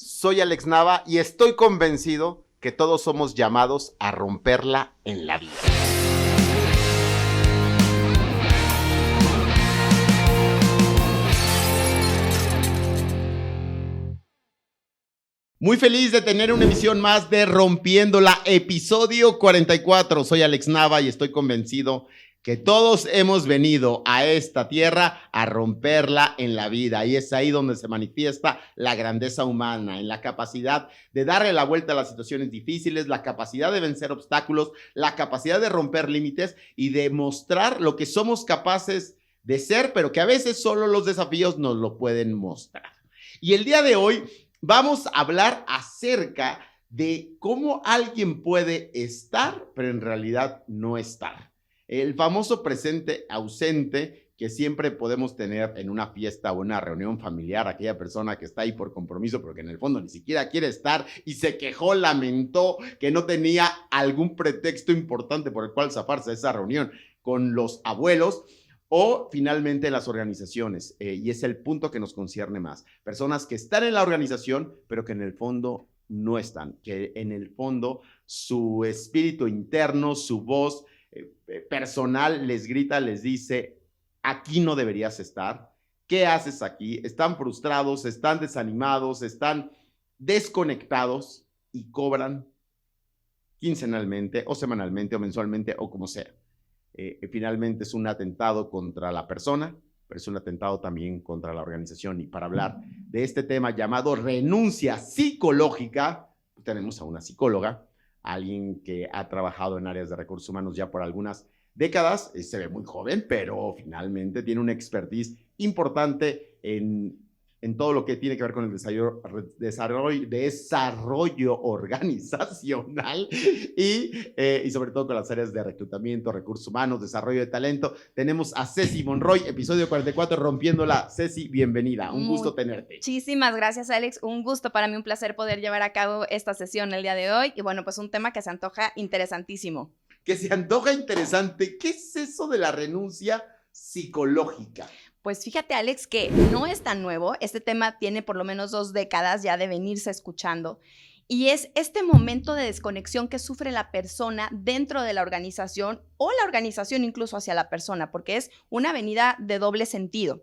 Soy Alex Nava y estoy convencido que todos somos llamados a romperla en la vida. Muy feliz de tener una emisión más de Rompiéndola, episodio 44. Soy Alex Nava y estoy convencido que todos hemos venido a esta tierra a romperla en la vida. Y es ahí donde se manifiesta la grandeza humana, en la capacidad de darle la vuelta a las situaciones difíciles, la capacidad de vencer obstáculos, la capacidad de romper límites y de mostrar lo que somos capaces de ser, pero que a veces solo los desafíos nos lo pueden mostrar. Y el día de hoy vamos a hablar acerca de cómo alguien puede estar, pero en realidad no estar. El famoso presente ausente que siempre podemos tener en una fiesta o una reunión familiar, aquella persona que está ahí por compromiso, pero que en el fondo ni siquiera quiere estar y se quejó, lamentó que no tenía algún pretexto importante por el cual zafarse de esa reunión con los abuelos. O finalmente las organizaciones, y es el punto que nos concierne más. Personas que están en la organización, pero que en el fondo no están, que en el fondo su espíritu interno, su voz personal les grita, les dice, aquí no deberías estar, ¿qué haces aquí? Están frustrados, están desanimados, están desconectados y cobran quincenalmente o semanalmente o mensualmente o como sea. Finalmente es un atentado contra la persona, pero es un atentado también contra la organización. Y para hablar de este tema llamado renuncia psicológica, tenemos a una psicóloga, alguien que ha trabajado en áreas de recursos humanos ya por algunas décadas, se ve muy joven, pero finalmente tiene una expertise importante en todo lo que tiene que ver con el desarrollo organizacional y sobre todo con las áreas de reclutamiento, recursos humanos, desarrollo de talento. Tenemos a Ceci Monroy, episodio 44, Rompiéndola. Ceci, bienvenida, un gusto tenerte. Muchísimas gracias, Alex, un gusto para mí, un placer poder llevar a cabo esta sesión el día de hoy y bueno, pues un tema que se antoja interesantísimo. Que se antoja interesante. ¿Qué es eso de la renuncia psicológica? Pues fíjate, Alex, que no es tan nuevo. Este tema tiene por lo menos 2 décadas ya de venirse escuchando. Y es este momento de desconexión que sufre la persona dentro de la organización o la organización incluso hacia la persona, porque es una venida de doble sentido.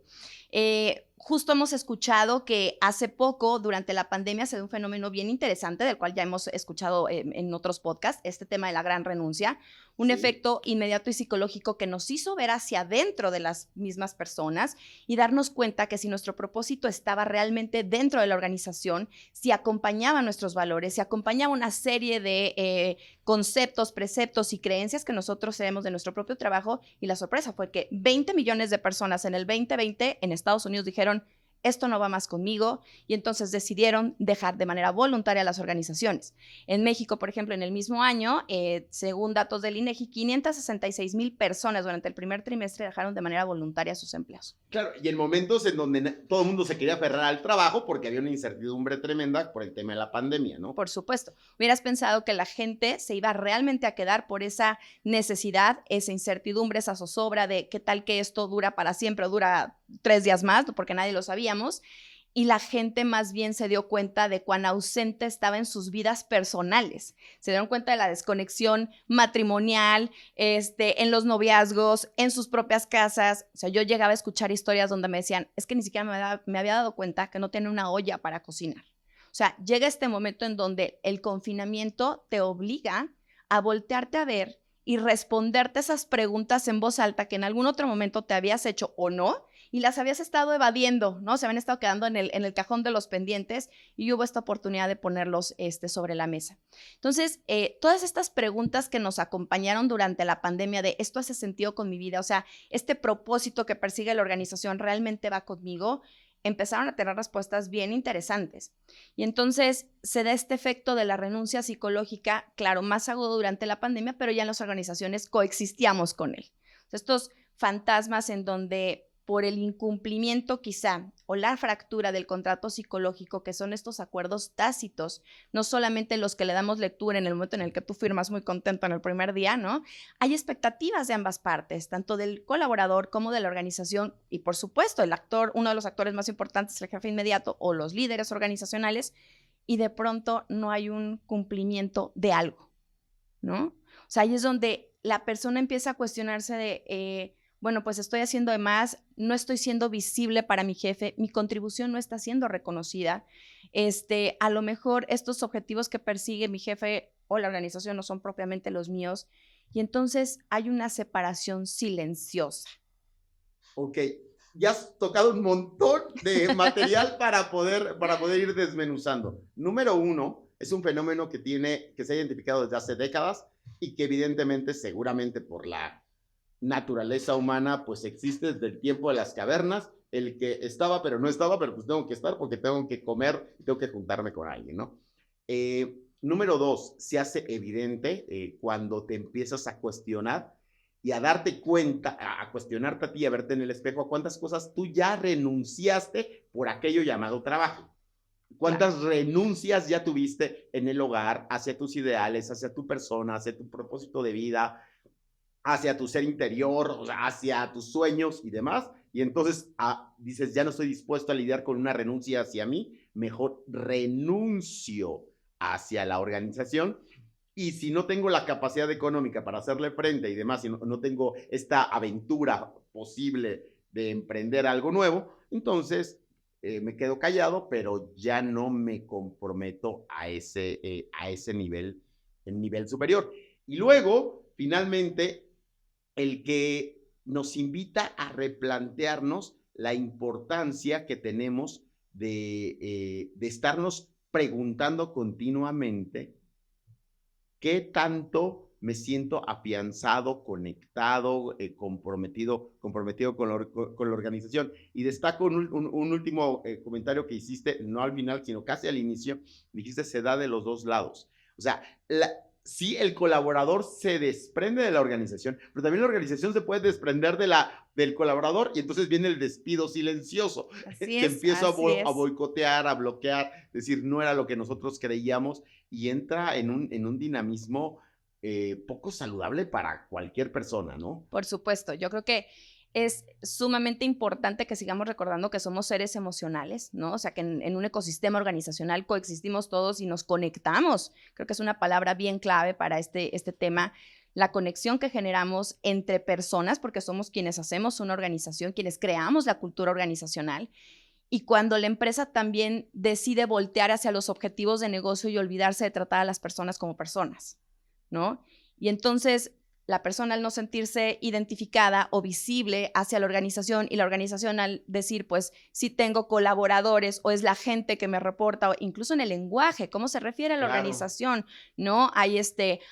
Justo hemos escuchado que hace poco, durante la pandemia, se dio un fenómeno bien interesante, del cual ya hemos escuchado en otros podcasts, este tema de la gran renuncia, un efecto inmediato y psicológico que nos hizo ver hacia adentro de las mismas personas y darnos cuenta que si nuestro propósito estaba realmente dentro de la organización, si acompañaba nuestros valores, si acompañaba una serie de conceptos, preceptos y creencias que nosotros tenemos de nuestro propio trabajo, y la sorpresa fue que 20 millones de personas en el 2020 en Estados Unidos dijeron, esto no va más conmigo, y entonces decidieron dejar de manera voluntaria las organizaciones. En México, por ejemplo, en el mismo año, según datos del INEGI, 566,000 personas durante el primer trimestre dejaron de manera voluntaria sus empleos. Claro, y en momentos en donde todo el mundo se quería aferrar al trabajo porque había una incertidumbre tremenda por el tema de la pandemia, ¿no? Por supuesto. Hubieras pensado que la gente se iba realmente a quedar por esa necesidad, esa incertidumbre, esa zozobra de qué tal que esto dura para siempre o dura 3 días más, porque nadie lo sabíamos, y la gente más bien se dio cuenta de cuán ausente estaba en sus vidas personales. Se dieron cuenta de la desconexión matrimonial, en los noviazgos, en sus propias casas. O sea, yo llegaba a escuchar historias donde me decían, es que ni siquiera me había dado cuenta que no tiene una olla para cocinar. O sea, llega este momento en donde el confinamiento te obliga a voltearte a ver y responderte esas preguntas en voz alta que en algún otro momento te habías hecho o no, y las habías estado evadiendo, ¿no? Se habían estado quedando en el cajón de los pendientes y hubo esta oportunidad de ponerlos sobre la mesa. Entonces, todas estas preguntas que nos acompañaron durante la pandemia de ¿esto hace sentido con mi vida? O sea, ¿este propósito que persigue la organización realmente va conmigo? Empezaron a tener respuestas bien interesantes. Y entonces se da este efecto de la renuncia psicológica, claro, más agudo durante la pandemia, pero ya en las organizaciones coexistíamos con él. O sea, estos fantasmas en donde por el incumplimiento quizá o la fractura del contrato psicológico, que son estos acuerdos tácitos, no solamente los que le damos lectura en el momento en el que tú firmas muy contento en el primer día, ¿no? Hay expectativas de ambas partes, tanto del colaborador como de la organización y, por supuesto, el actor, uno de los actores más importantes, el jefe inmediato o los líderes organizacionales, y de pronto no hay un cumplimiento de algo, ¿no? O sea, ahí es donde la persona empieza a cuestionarse de, bueno, pues estoy haciendo de más, no estoy siendo visible para mi jefe, mi contribución no está siendo reconocida. A lo mejor estos objetivos que persigue mi jefe o la organización no son propiamente los míos, y entonces hay una separación silenciosa. Ok, ya has tocado un montón de material para poder ir desmenuzando. Número uno, es un fenómeno que se ha identificado desde hace décadas y que evidentemente, seguramente por la naturaleza humana, pues existe desde el tiempo de las cavernas, el que estaba pero no estaba, pero pues tengo que estar porque tengo que comer y tengo que juntarme con alguien, ¿no? Número dos, se hace evidente cuando te empiezas a cuestionar y a darte cuenta, a cuestionarte a ti, a verte en el espejo, a cuántas cosas tú ya renunciaste por aquello llamado trabajo. ¿Cuántas renuncias ya tuviste en el hogar hacia tus ideales, hacia tu persona, hacia tu propósito de vida, hacia tu ser interior, o sea, hacia tus sueños y demás? Y entonces dices, ya no estoy dispuesto a lidiar con una renuncia hacia mí, mejor renuncio hacia la organización. Y si no tengo la capacidad económica para hacerle frente y demás, si no tengo esta aventura posible de emprender algo nuevo, entonces me quedo callado, pero ya no me comprometo a ese nivel, el nivel superior. Y luego, finalmente, el que nos invita a replantearnos la importancia que tenemos de estarnos preguntando continuamente qué tanto me siento afianzado, conectado, comprometido con la organización. Y destaco un último comentario que hiciste, no al final, sino casi al inicio, dijiste, se da de los dos lados. O sea, sí, el colaborador se desprende de la organización, pero también la organización se puede desprender del colaborador, y entonces viene el despido silencioso, que empieza a boicotear, a bloquear, decir, no era lo que nosotros creíamos, y entra en un dinamismo poco saludable para cualquier persona, ¿no? Por supuesto, yo creo que es sumamente importante que sigamos recordando que somos seres emocionales, ¿no? O sea, que en un ecosistema organizacional coexistimos todos y nos conectamos. Creo que es una palabra bien clave para este tema. La conexión que generamos entre personas, porque somos quienes hacemos una organización, quienes creamos la cultura organizacional. Y cuando la empresa también decide voltear hacia los objetivos de negocio y olvidarse de tratar a las personas como personas, ¿no? Y entonces la persona, al no sentirse identificada o visible hacia la organización, y la organización al decir, pues, sí tengo colaboradores o es la gente que me reporta, o incluso en el lenguaje, cómo se refiere a la organización, ¿no? Hay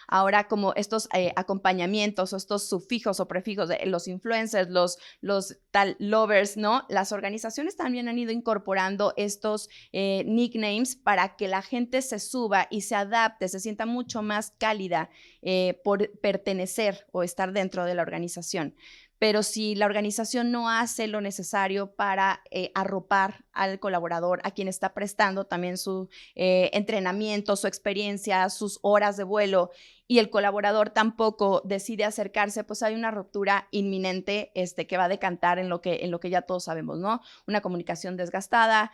ahora como estos acompañamientos o estos sufijos o prefijos de los influencers, los tal lovers, ¿no? Las organizaciones también han ido incorporando estos nicknames para que la gente se suba y se adapte, se sienta mucho más cálida por pertenecer o estar dentro de la organización. Pero si la organización no hace lo necesario para arropar al colaborador, a quien está prestando también su entrenamiento, su experiencia, sus horas de vuelo, y el colaborador tampoco decide acercarse, pues hay una ruptura inminente que va a decantar en lo que ya todos sabemos, ¿no? Una comunicación desgastada,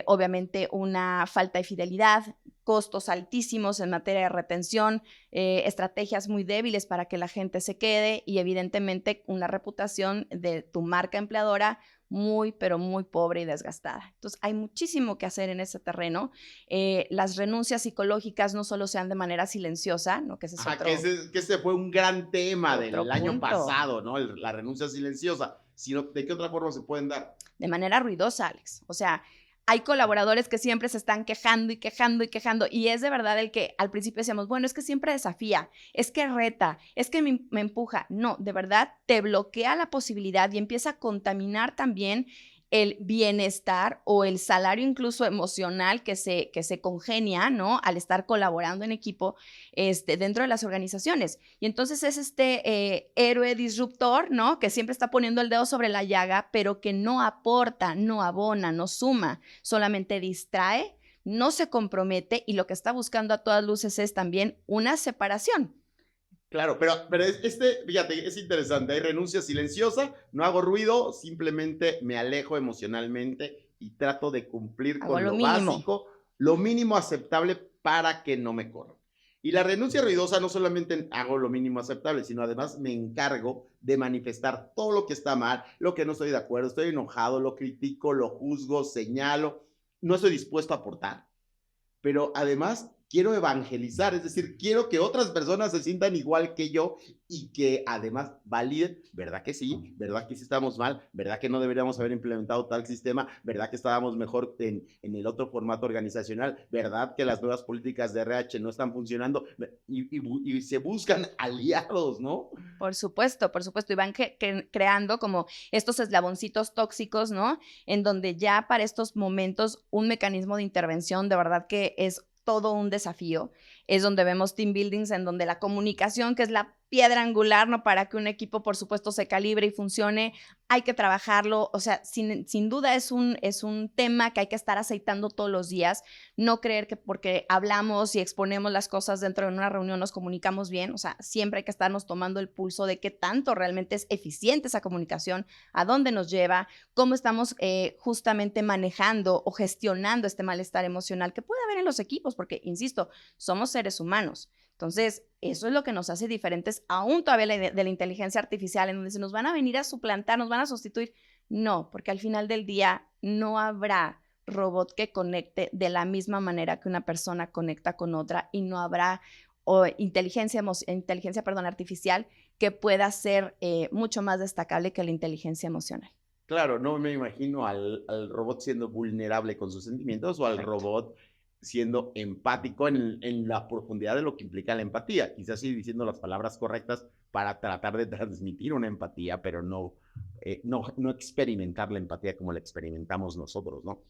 obviamente una falta de fidelidad, costos altísimos en materia de retención, estrategias muy débiles para que la gente se quede, y evidentemente una reputación de tu marca empleadora muy, pero muy pobre y desgastada. Entonces, hay muchísimo que hacer en ese terreno. Las renuncias psicológicas no solo sean de manera silenciosa, ¿no? Que ese fue un gran tema del año pasado, ¿no? La renuncia silenciosa, sino ¿de qué otra forma se pueden dar? De manera ruidosa, Alex. O sea, hay colaboradores que siempre se están quejando y quejando y quejando, y es de verdad el que al principio decíamos, bueno, es que siempre desafía, es que reta, es que me empuja. No, de verdad te bloquea la posibilidad y empieza a contaminar también el bienestar o el salario incluso emocional que se congenia, ¿no? Al estar colaborando en equipo dentro de las organizaciones. Y entonces es héroe disruptor, ¿no? Que siempre está poniendo el dedo sobre la llaga, pero que no aporta, no abona, no suma, solamente distrae, no se compromete, y lo que está buscando a todas luces es también una separación. Claro, pero fíjate, es interesante, hay renuncia silenciosa, no hago ruido, simplemente me alejo emocionalmente y trato de cumplir con lo básico lo mínimo aceptable para que no me corran. Y la renuncia ruidosa no solamente hago lo mínimo aceptable, sino además me encargo de manifestar todo lo que está mal, lo que no estoy de acuerdo, estoy enojado, lo critico, lo juzgo, señalo, no estoy dispuesto a aportar. Pero además quiero evangelizar, es decir, quiero que otras personas se sientan igual que yo y que además validen, ¿verdad que sí? ¿Verdad que sí estamos mal? ¿Verdad que no deberíamos haber implementado tal sistema? ¿Verdad que estábamos mejor en el otro formato organizacional? ¿Verdad que las nuevas políticas de RH no están funcionando? Y se buscan aliados, ¿no? Por supuesto, y van creando como estos eslaboncitos tóxicos, ¿no? En donde ya para estos momentos un mecanismo de intervención de verdad que es todo un desafío. Es donde vemos team buildings en donde la comunicación, que es la piedra angular, ¿no? Para que un equipo, por supuesto, se calibre y funcione, hay que trabajarlo. O sea, sin duda es un tema que hay que estar aceitando todos los días. No creer que porque hablamos y exponemos las cosas dentro de una reunión nos comunicamos bien. O sea, siempre hay que estarnos tomando el pulso de qué tanto realmente es eficiente esa comunicación, a dónde nos lleva, cómo estamos justamente manejando o gestionando este malestar emocional que puede haber en los equipos, porque, insisto, somos seres humanos. Entonces, eso es lo que nos hace diferentes aún todavía de la inteligencia artificial, en donde se nos van a venir a suplantar, nos van a sustituir. No, porque al final del día no habrá robot que conecte de la misma manera que una persona conecta con otra y no habrá inteligencia artificial que pueda ser mucho más destacable que la inteligencia emocional. Claro, no me imagino al robot siendo vulnerable con sus sentimientos o al robot siendo empático en la profundidad de lo que implica la empatía. Quizás sí diciendo las palabras correctas para tratar de transmitir una empatía, pero no experimentar la empatía como la experimentamos nosotros, ¿no?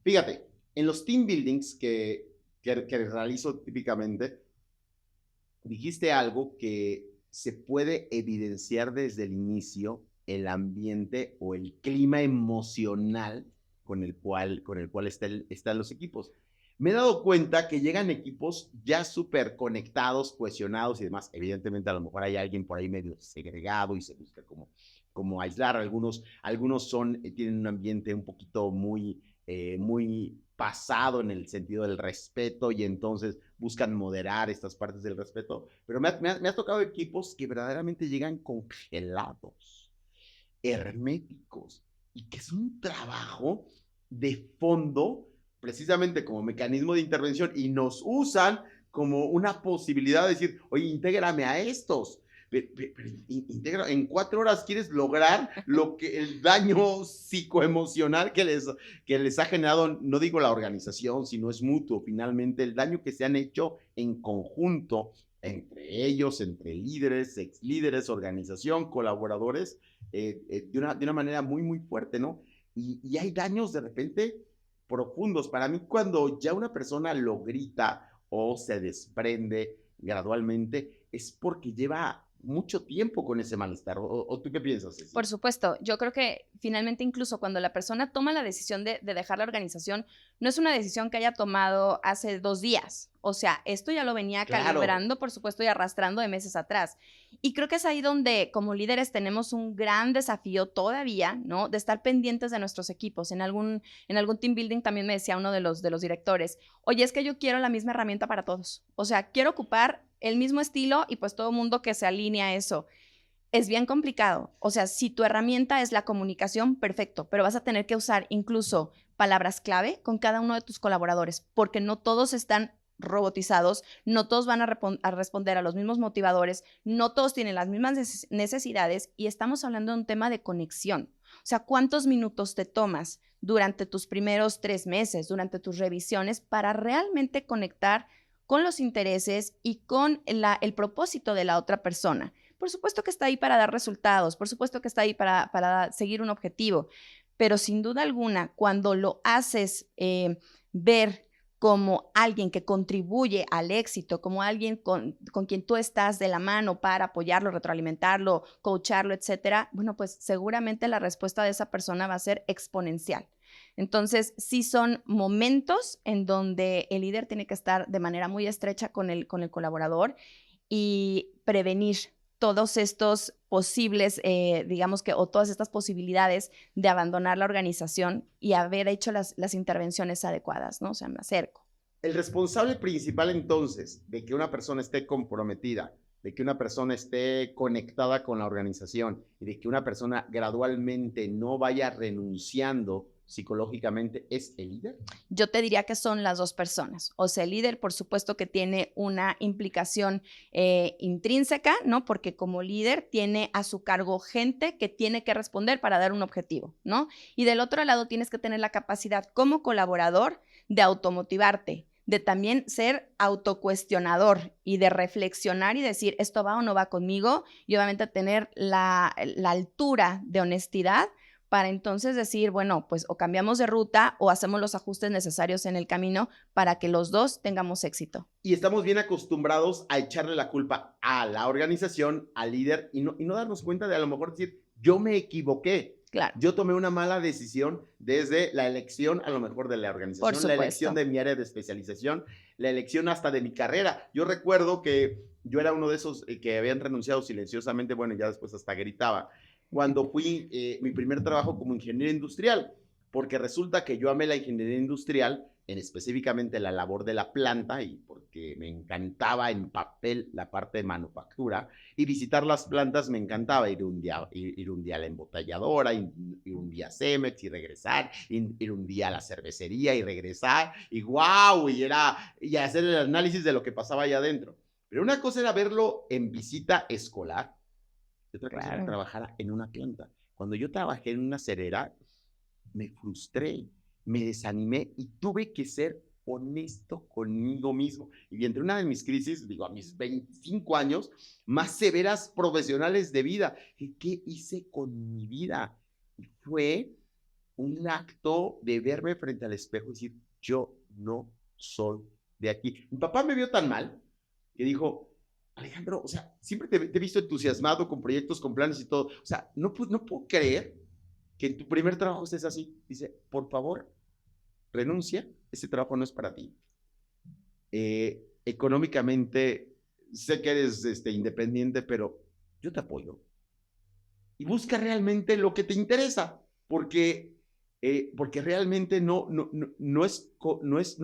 Fíjate, en los team buildings que realizo típicamente, dijiste algo que se puede evidenciar desde el inicio el ambiente o el clima emocional con el cual están los equipos. Me he dado cuenta que llegan equipos ya súper conectados, cohesionados y demás. Evidentemente, a lo mejor hay alguien por ahí medio segregado y se busca como aislar. Algunos tienen un ambiente un poquito muy pasado en el sentido del respeto y entonces buscan moderar estas partes del respeto. Pero me ha tocado equipos que verdaderamente llegan congelados, herméticos, y que es un trabajo de fondo precisamente como mecanismo de intervención y nos usan como una posibilidad de decir, oye, intégrame a estos. Pero en 4 horas quieres lograr el daño psicoemocional que les ha generado, no digo la organización, sino es mutuo, finalmente, el daño que se han hecho en conjunto entre ellos, entre líderes, ex líderes, organización, colaboradores, de una manera muy, muy fuerte, ¿no? Y hay daños de repente profundos. Para mí, cuando ya una persona lo grita o se desprende gradualmente, es porque lleva mucho tiempo con ese malestar. ¿O tú qué piensas, Ceci? Por supuesto, yo creo que finalmente incluso cuando la persona toma la decisión de dejar la organización, no es una decisión que haya tomado hace 2 días. O sea, esto ya lo venía calibrando, por supuesto, y arrastrando de meses atrás. Y creo que es ahí donde como líderes tenemos un gran desafío todavía, ¿no? De estar pendientes de nuestros equipos. En algún team building también me decía uno de los directores, oye, es que yo quiero la misma herramienta para todos. O sea, quiero ocupar el mismo estilo y pues todo el mundo que se alinea a eso. Es bien complicado. O sea, si tu herramienta es la comunicación, perfecto, pero vas a tener que usar incluso palabras clave con cada uno de tus colaboradores, porque no todos están robotizados, no todos van a responder a los mismos motivadores, no todos tienen las mismas necesidades y estamos hablando de un tema de conexión. O sea, ¿cuántos minutos te tomas durante tus primeros 3 meses, durante tus revisiones, para realmente conectar con los intereses y con el propósito de la otra persona? Por supuesto que está ahí para dar resultados, por supuesto que está ahí para seguir un objetivo, pero sin duda alguna, cuando lo haces ver como alguien que contribuye al éxito, como alguien con quien tú estás de la mano para apoyarlo, retroalimentarlo, coacharlo, etcétera, bueno, pues seguramente la respuesta de esa persona va a ser exponencial. Entonces, sí son momentos en donde el líder tiene que estar de manera muy estrecha con el colaborador y prevenir todos estos posibles, digamos que, o todas estas posibilidades de abandonar la organización y haber hecho las intervenciones adecuadas, ¿no? O sea, me acerco. El responsable principal entonces de que una persona esté comprometida, de que una persona esté conectada con la organización y de que una persona gradualmente no vaya renunciando psicológicamente, ¿es el líder? Yo te diría que son las dos personas. O sea, el líder, por supuesto que tiene una implicación intrínseca, ¿no? Porque como líder tiene a su cargo gente que tiene que responder para dar un objetivo, ¿no? Y del otro lado tienes que tener la capacidad como colaborador de automotivarte, de también ser autocuestionador y de reflexionar y decir, ¿esto va o no va conmigo? Y obviamente tener la altura de honestidad para entonces decir, bueno, pues o cambiamos de ruta o hacemos los ajustes necesarios en el camino para que los dos tengamos éxito. Y estamos bien acostumbrados a echarle la culpa a la organización, al líder, y no darnos cuenta de a lo mejor decir, yo me equivoqué. Claro. Yo tomé una mala decisión desde la elección a lo mejor de la organización, la elección de mi área de especialización, la elección hasta de mi carrera. Yo recuerdo que yo era uno de esos que habían renunciado silenciosamente, bueno, ya después hasta gritaba, cuando fui mi primer trabajo como ingeniero industrial, porque resulta que yo amé la ingeniería industrial, en específicamente la labor de la planta, y porque me encantaba en papel la parte de manufactura, y visitar las plantas me encantaba, ir un día a la embotelladora, ir un día a Cemex y regresar, ir un día a la cervecería y regresar, y wow, y hacer el análisis de lo que pasaba allá adentro. Pero una cosa era verlo en visita escolar, y otra cosa era trabajar en una planta. Cuando yo trabajé en una cerera, me frustré, me desanimé y tuve que ser honesto conmigo mismo. Y entre una de mis crisis, digo, a mis 25 años, más severas profesionales de vida, ¿qué hice con mi vida? Y fue un acto de verme frente al espejo y decir, yo no soy de aquí. Mi papá me vio tan mal que dijo, Alejandro, o sea, siempre te he visto entusiasmado con proyectos, con planes y todo. O sea, no puedo creer que en tu primer trabajo estés así. Dice, por favor, renuncia, ese trabajo no es para ti. Económicamente, sé que eres independiente, pero yo te apoyo. Y busca realmente lo que te interesa, porque realmente no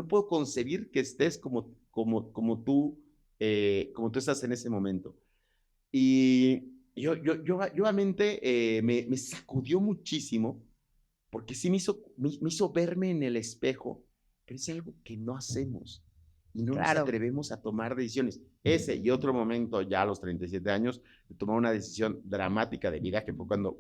puedo concebir que estés como tú estás en ese momento. Y yo obviamente me sacudió muchísimo, porque sí me hizo verme en el espejo, pero es algo que no hacemos y no nos atrevemos a tomar decisiones. Ese y otro momento, ya a los 37 años, de tomar una decisión dramática de vida, que fue cuando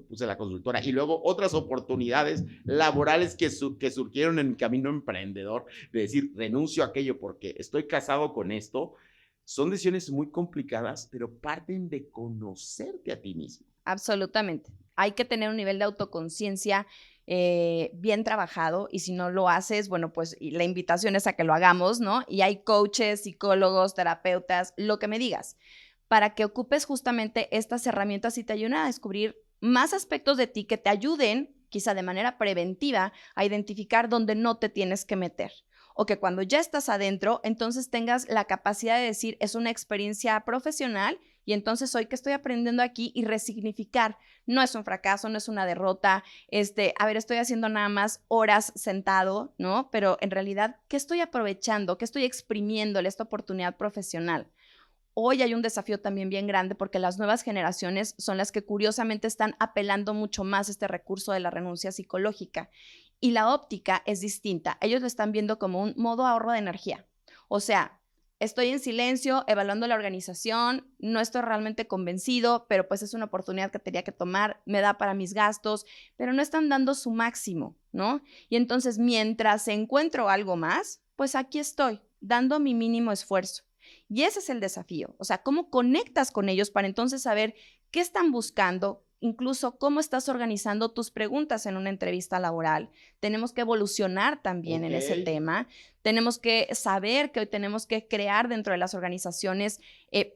puse la consultora, y luego otras oportunidades laborales que surgieron en mi camino emprendedor, de decir, renuncio a aquello porque estoy casado con esto. Son decisiones muy complicadas, pero parten de conocerte a ti mismo. Absolutamente. Hay que tener un nivel de autoconciencia bien trabajado, y si no lo haces, bueno, pues la invitación es a que lo hagamos, ¿no? Y hay coaches, psicólogos, terapeutas, lo que me digas, para que ocupes justamente estas herramientas y te ayuden a descubrir más aspectos de ti que te ayuden, quizá de manera preventiva, a identificar dónde no te tienes que meter. O que cuando ya estás adentro, entonces tengas la capacidad de decir, es una experiencia profesional y entonces hoy que estoy aprendiendo aquí, y resignificar. No es un fracaso, no es una derrota, a ver, estoy haciendo nada más horas sentado, ¿no? Pero en realidad, ¿qué estoy aprovechando? ¿Qué estoy exprimiéndole esta oportunidad profesional? Hoy hay un desafío también bien grande porque las nuevas generaciones son las que curiosamente están apelando mucho más a este recurso de la renuncia psicológica. Y la óptica es distinta. Ellos lo están viendo como un modo ahorro de energía. O sea, estoy en silencio, evaluando la organización, no estoy realmente convencido, pero pues es una oportunidad que tenía que tomar, me da para mis gastos, pero no están dando su máximo, ¿no? Y entonces, mientras encuentro algo más, pues aquí estoy, dando mi mínimo esfuerzo. Y ese es el desafío. O sea, ¿cómo conectas con ellos para entonces saber qué están buscando? Incluso cómo estás organizando tus preguntas en una entrevista laboral. Tenemos que evolucionar también en ese tema. Tenemos que saber que hoy tenemos que crear dentro de las organizaciones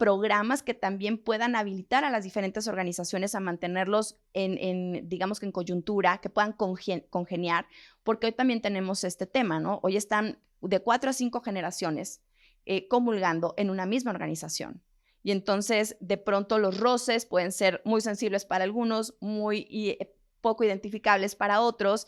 programas que también puedan habilitar a las diferentes organizaciones a mantenerlos digamos que en coyuntura, que puedan congeniar, porque hoy también tenemos este tema, ¿no? Hoy están de 4 a 5 generaciones comulgando en una misma organización. Y entonces, de pronto, los roces pueden ser muy sensibles para algunos, poco identificables para otros.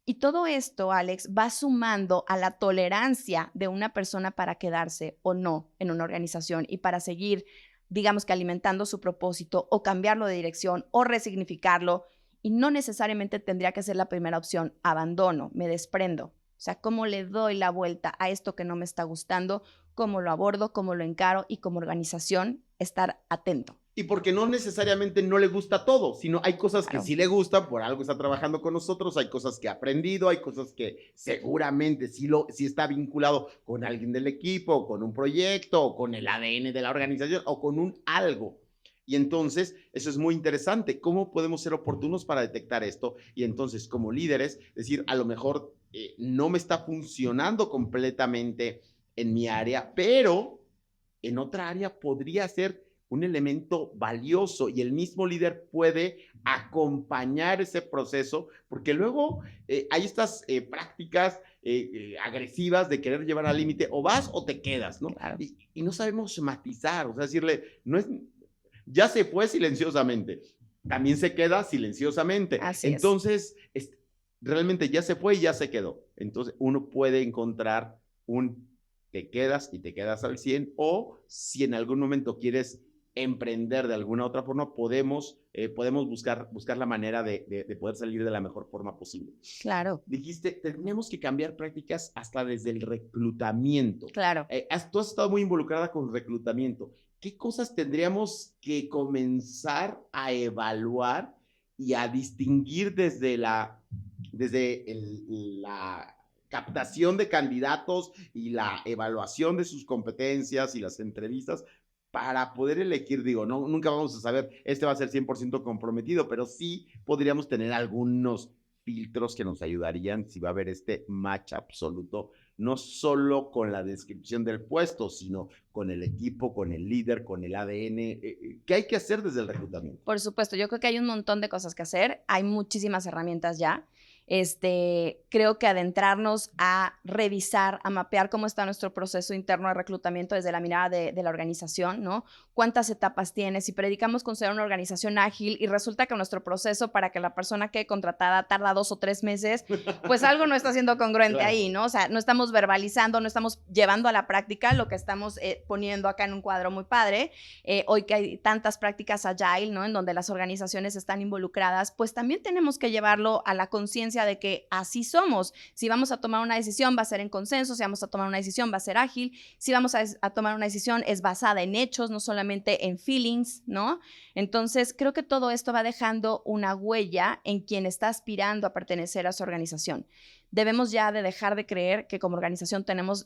Y todo esto, Alex, va sumando a la tolerancia de una persona para quedarse o no en una organización y para seguir, digamos que alimentando su propósito o cambiarlo de dirección o resignificarlo. Y no necesariamente tendría que ser la primera opción, abandono, me desprendo. O sea, ¿cómo le doy la vuelta a esto que no me está gustando? ¿Cómo lo abordo? ¿Cómo lo encaro? Y como organización, estar atento. Y porque no necesariamente no le gusta todo, sino hay cosas que sí le gustan, por algo está trabajando con nosotros, hay cosas que ha aprendido, hay cosas que seguramente sí está vinculado con alguien del equipo, con un proyecto, o con el ADN de la organización, o con un algo. Y entonces, eso es muy interesante. ¿Cómo podemos ser oportunos para detectar esto? Y entonces, como líderes, decir, a lo mejor no me está funcionando completamente en mi área, pero en otra área podría ser un elemento valioso y el mismo líder puede acompañar ese proceso, porque luego hay estas prácticas agresivas de querer llevar al límite, o vas o te quedas, ¿no? Claro. Y no sabemos matizar, o sea, decirle, no es, ya se fue silenciosamente, también se queda silenciosamente. Así Entonces, realmente ya se fue y ya se quedó. Entonces, uno puede encontrar te quedas y te quedas al 100, o si en algún momento quieres emprender de alguna otra forma, podemos buscar la manera de poder salir de la mejor forma posible. Claro. Dijiste, tenemos que cambiar prácticas hasta desde el reclutamiento. Claro. Tú has estado muy involucrada con reclutamiento. ¿Qué cosas tendríamos que comenzar a evaluar y a distinguir desde la captación de candidatos y la evaluación de sus competencias y las entrevistas para poder elegir? Digo, no, nunca vamos a saber, va a ser 100% comprometido, pero sí podríamos tener algunos filtros que nos ayudarían si va a haber este match absoluto, no solo con la descripción del puesto, sino con el equipo, con el líder, con el ADN. ¿Qué hay que hacer desde el reclutamiento? Por supuesto, yo creo que hay un montón de cosas que hacer, hay muchísimas herramientas ya. Creo que adentrarnos a revisar, a mapear cómo está nuestro proceso interno de reclutamiento desde la mirada de la organización, ¿no? ¿Cuántas etapas tiene? Si predicamos con ser una organización ágil y resulta que nuestro proceso para que la persona quede contratada tarda 2 o 3 meses, pues algo no está siendo congruente claro. Ahí, ¿no? O sea, no estamos verbalizando, no estamos llevando a la práctica lo que estamos poniendo acá en un cuadro muy padre. Hoy que hay tantas prácticas agile, ¿no? En donde las organizaciones están involucradas, pues también tenemos que llevarlo a la conciencia de que así somos. Si vamos a tomar una decisión va a ser en consenso, si vamos a tomar una decisión va a ser ágil, si vamos a tomar una decisión es basada en hechos, no solamente en feelings, ¿no? Entonces creo que todo esto va dejando una huella en quien está aspirando a pertenecer a su organización. Debemos ya de dejar de creer que como organización tenemos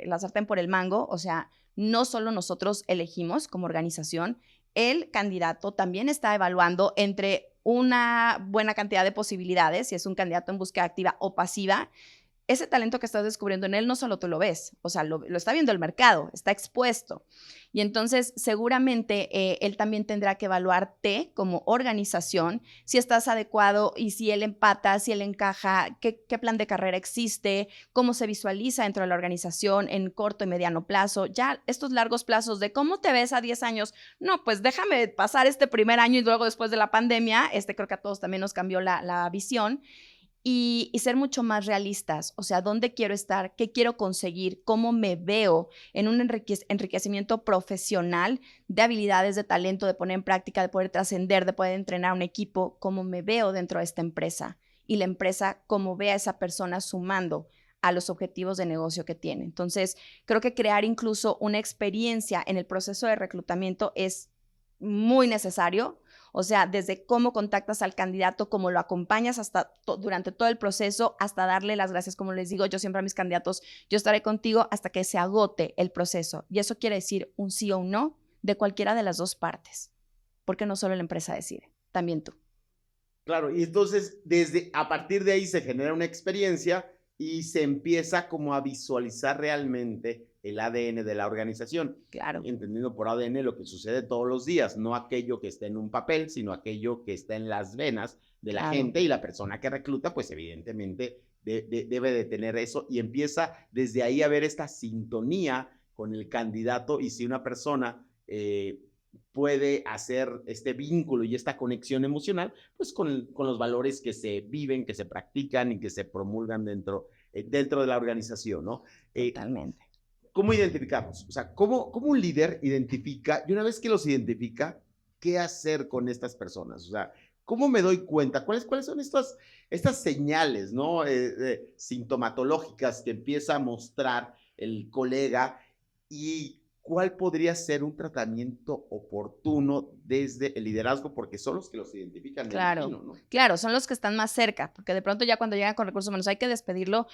la sartén por el mango, o sea, no solo nosotros elegimos como organización, el candidato también está evaluando entre una buena cantidad de posibilidades, si es un candidato en búsqueda activa o pasiva. Ese talento que estás descubriendo en él no solo tú lo ves, o sea, lo está viendo el mercado, está expuesto. Y entonces seguramente él también tendrá que evaluarte como organización, si estás adecuado y si él empata, si él encaja, qué plan de carrera existe, cómo se visualiza dentro de la organización en corto y mediano plazo. Ya estos largos plazos de cómo te ves a 10 años, no, pues déjame pasar este primer año y luego después de la pandemia, creo que a todos también nos cambió la visión. Y ser mucho más realistas, o sea, ¿dónde quiero estar? ¿Qué quiero conseguir? ¿Cómo me veo en un enriquecimiento profesional de habilidades, de talento, de poner en práctica, de poder trascender, de poder entrenar a un equipo? ¿Cómo me veo dentro de esta empresa? Y la empresa, ¿cómo ve a esa persona sumando a los objetivos de negocio que tiene? Entonces, creo que crear incluso una experiencia en el proceso de reclutamiento es muy necesario. O sea, desde cómo contactas al candidato, cómo lo acompañas durante todo el proceso, hasta darle las gracias, como les digo yo siempre a mis candidatos, yo estaré contigo hasta que se agote el proceso. Y eso quiere decir un sí o un no de cualquiera de las dos partes, porque no solo la empresa decide, también tú. Claro, y entonces a partir de ahí se genera una experiencia y se empieza como a visualizar realmente el ADN de la organización. Claro. Entendiendo por ADN lo que sucede todos los días, no aquello que está en un papel, sino aquello que está en las venas de la gente, y la persona que recluta, pues evidentemente debe de tener eso, y empieza desde ahí a ver esta sintonía con el candidato. Y si una persona puede hacer este vínculo y esta conexión emocional, pues con los valores que se viven, que se practican y que se promulgan dentro de la organización, ¿no? Totalmente. ¿Cómo identificarlos? O sea, ¿cómo un líder identifica, y una vez que los identifica, qué hacer con estas personas? O sea, ¿cómo me doy cuenta? ¿Cuáles son estas señales, ¿no? Sintomatológicas que empieza a mostrar el colega y cuál podría ser un tratamiento oportuno desde el liderazgo, porque son los que los identifican, me imagino, ¿no? Claro, son los que están más cerca, porque de pronto ya cuando llegan con recursos humanos hay que despedirlo,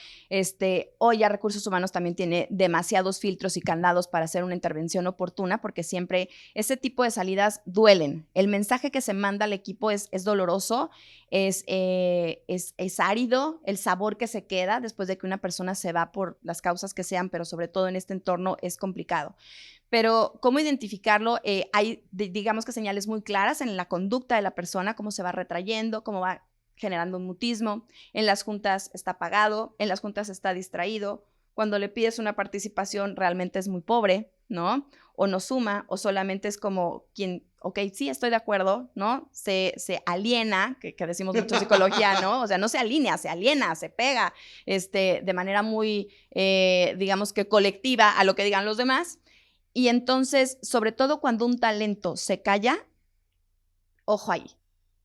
o ya recursos humanos también tiene demasiados filtros y candados para hacer una intervención oportuna, porque siempre ese tipo de salidas duelen. El mensaje que se manda al equipo es doloroso, es árido, el sabor que se queda después de que una persona se va por las causas que sean, pero sobre todo en este entorno es complicado. Pero, ¿cómo identificarlo? Hay, digamos que señales muy claras en la conducta de la persona, cómo se va retrayendo, cómo va generando un mutismo. En las juntas está apagado, en las juntas está distraído. Cuando le pides una participación realmente es muy pobre, ¿no? O no suma, o solamente es como quien, ok, sí, estoy de acuerdo, ¿no? Se aliena, que decimos mucho en psicología, ¿no? O sea, no se alinea, se aliena, se pega, de manera muy, digamos que colectiva a lo que digan los demás. Y entonces, sobre todo cuando un talento se calla, ojo ahí.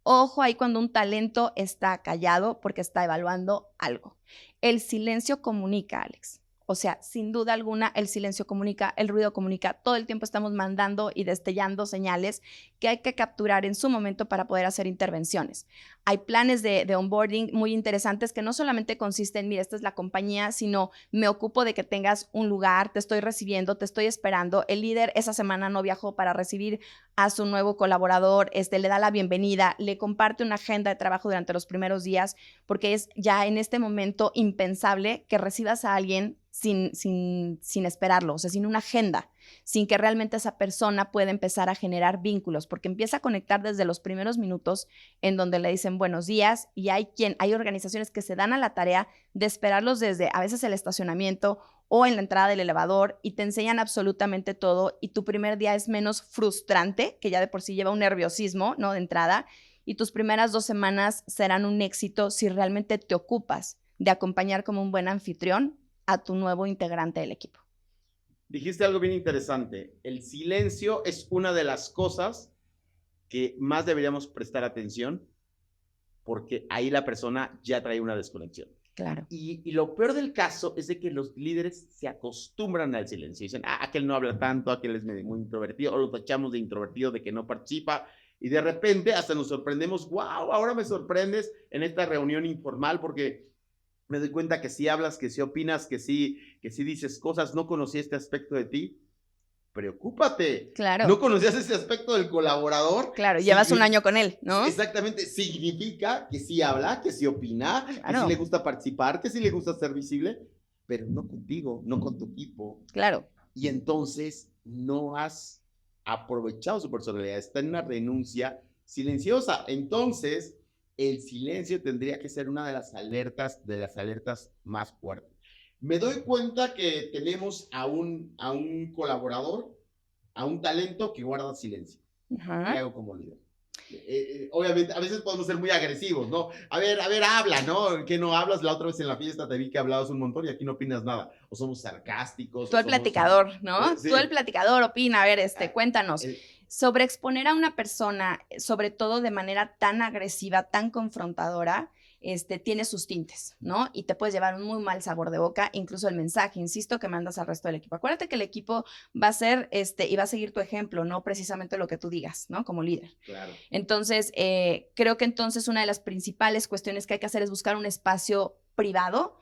Ojo ahí cuando un talento está callado porque está evaluando algo. El silencio comunica, Alex. O sea, sin duda alguna, el silencio comunica, el ruido comunica. Todo el tiempo estamos mandando y destellando señales que hay que capturar en su momento para poder hacer intervenciones. Hay planes de onboarding muy interesantes que no solamente consisten en, mira, esta es la compañía, sino me ocupo de que tengas un lugar, te estoy recibiendo, te estoy esperando. El líder esa semana no viajó para recibir a su nuevo colaborador, le da la bienvenida, le comparte una agenda de trabajo durante los primeros días, porque es ya en este momento impensable que recibas a alguien sin esperarlo, o sea, sin una agenda, sin que realmente esa persona pueda empezar a generar vínculos, porque empieza a conectar desde los primeros minutos en donde le dicen buenos días y hay organizaciones que se dan a la tarea de esperarlos desde a veces el estacionamiento o en la entrada del elevador y te enseñan absolutamente todo y tu primer día es menos frustrante, que ya de por sí lleva un nerviosismo, ¿no? De entrada, y tus primeras 2 semanas serán un éxito si realmente te ocupas de acompañar como un buen anfitrión a tu nuevo integrante del equipo. Dijiste algo bien interesante. El silencio es una de las cosas que más deberíamos prestar atención porque ahí la persona ya trae una desconexión. Claro. Y lo peor del caso es de que los líderes se acostumbran al silencio. Dicen, aquel no habla tanto, aquel es muy introvertido, o lo tachamos de introvertido, de que no participa. Y de repente hasta nos sorprendemos, wow, ahora me sorprendes en esta reunión informal porque me doy cuenta que sí hablas, que sí opinas, que sí dices cosas. No conocía este aspecto de ti. Preocúpate. Claro. ¿No conocías ese aspecto del colaborador? Claro, llevas un año con él, ¿no? Exactamente. Significa que sí habla, que sí opina, claro, que sí le gusta participar, que sí le gusta ser visible, pero no contigo, no con tu equipo. Claro. Y entonces no has aprovechado su personalidad. Está en una renuncia silenciosa. Entonces, el silencio tendría que ser una de las alertas más fuertes. Me doy cuenta que tenemos a un colaborador, a un talento que guarda silencio. Ajá. ¿Qué hago como líder? Obviamente, a veces podemos ser muy agresivos, ¿no? A ver, habla, ¿no? ¿Qué no hablas? La otra vez en la fiesta te vi que hablabas un montón y aquí no opinas nada. O somos sarcásticos. Tú el platicador, ¿no? Sí. Tú el platicador opina. A ver, cuéntanos. Sobreexponer a una persona, sobre todo de manera tan agresiva, tan confrontadora, tiene sus tintes, ¿no? Y te puedes llevar un muy mal sabor de boca, incluso el mensaje, insisto, que mandas al resto del equipo. Acuérdate que el equipo va a ser, y va a seguir tu ejemplo, no precisamente lo que tú digas, ¿no? Como líder. Claro. Entonces, creo que entonces una de las principales cuestiones que hay que hacer es buscar un espacio privado,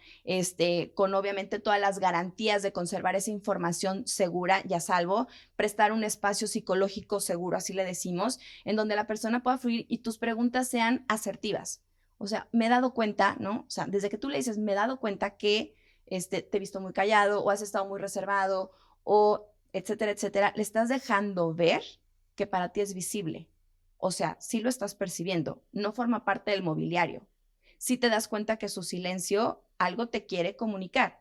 con obviamente todas las garantías de conservar esa información segura y a salvo, prestar un espacio psicológico seguro, así le decimos, en donde la persona pueda fluir y tus preguntas sean asertivas. O sea, me he dado cuenta, ¿no? O sea, desde que tú le dices, me he dado cuenta que te he visto muy callado o has estado muy reservado o etcétera, etcétera, le estás dejando ver que para ti es visible. O sea, sí lo estás percibiendo, no forma parte del mobiliario. Sí te das cuenta que su silencio algo te quiere comunicar.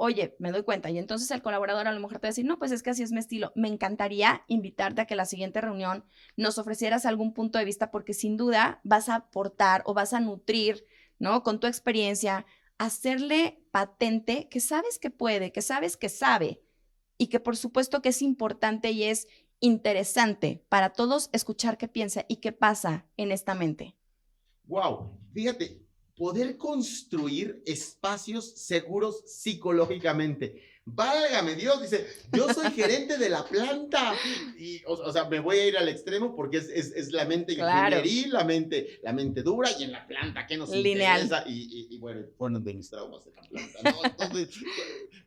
oye, me doy cuenta. Y entonces el colaborador a lo mejor te va a decir, no, pues es que así es mi estilo. Me encantaría invitarte a que la siguiente reunión nos ofrecieras algún punto de vista, porque sin duda vas a aportar o vas a nutrir, ¿no? Con tu experiencia, hacerle patente que sabes que puede, que sabes que sabe, y que por supuesto que es importante y es interesante para todos escuchar qué piensa y qué pasa en esta mente. Wow, fíjate, poder construir espacios seguros psicológicamente. Válgame Dios, dice, yo soy gerente de la planta. Y, o sea, me voy a ir al extremo porque es la mente ingenieril, la mente dura, y en la planta, ¿qué nos lineal interesa? Y bueno, fueron de mis traumas en la planta, ¿no? Entonces,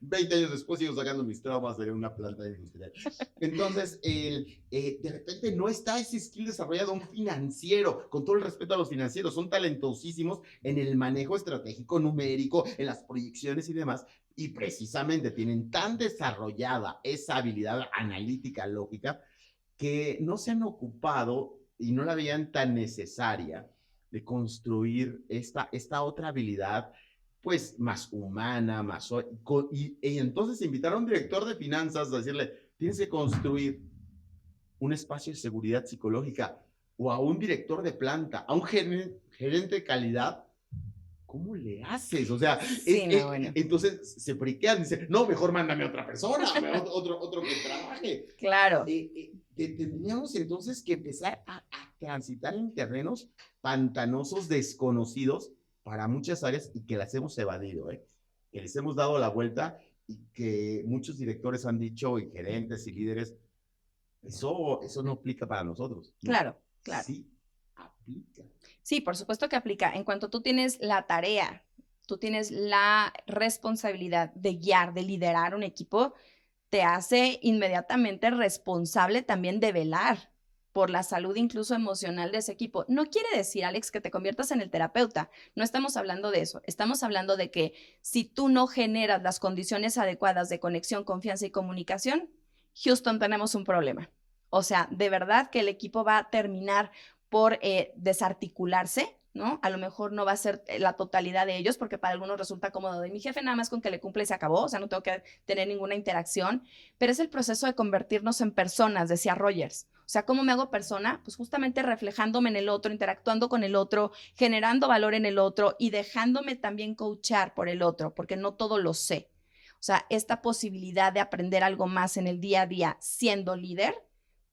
20 años después sigo sacando mis traumas de una planta industrial. Entonces, de repente no está ese skill desarrollado un financiero, con todo el respeto a los financieros, son talentosísimos en el manejo estratégico numérico, en las proyecciones y demás, y precisamente tienen tan desarrollada esa habilidad analítica, lógica, que no se han ocupado y no la veían tan necesaria de construir esta otra habilidad, pues más humana, y entonces invitaron a un director de finanzas a decirle, tienes que construir un espacio de seguridad psicológica, o a un director de planta, a un gerente de calidad. ¿Cómo le haces? O sea, sí, no, bueno. entonces se friquean, dicen, no, mejor mándame a otra persona, otro que trabaje. Claro. Tendríamos entonces que empezar a transitar en terrenos pantanosos, desconocidos para muchas áreas, y que las hemos evadido, que les hemos dado la vuelta, y que muchos directores han dicho, y gerentes y líderes, eso no aplica para nosotros, ¿no? Claro, claro. Sí, aplica. Sí, por supuesto que aplica. En cuanto tú tienes la tarea, tú tienes la responsabilidad de guiar, de liderar un equipo, te hace inmediatamente responsable también de velar por la salud incluso emocional de ese equipo. No quiere decir, Alex, que te conviertas en el terapeuta. No estamos hablando de eso. Estamos hablando de que si tú no generas las condiciones adecuadas de conexión, confianza y comunicación, Houston, tenemos un problema. O sea, de verdad que el equipo va a terminar por desarticularse, ¿no? A lo mejor no va a ser la totalidad de ellos, porque para algunos resulta cómodo de mi jefe nada más con que le cumple y se acabó, o sea, no tengo que tener ninguna interacción, pero es el proceso de convertirnos en personas, decía Rogers. O sea, ¿cómo me hago persona? Pues justamente reflejándome en el otro, interactuando con el otro, generando valor en el otro y dejándome también coachar por el otro, porque no todo lo sé. O sea, esta posibilidad de aprender algo más en el día a día siendo líder,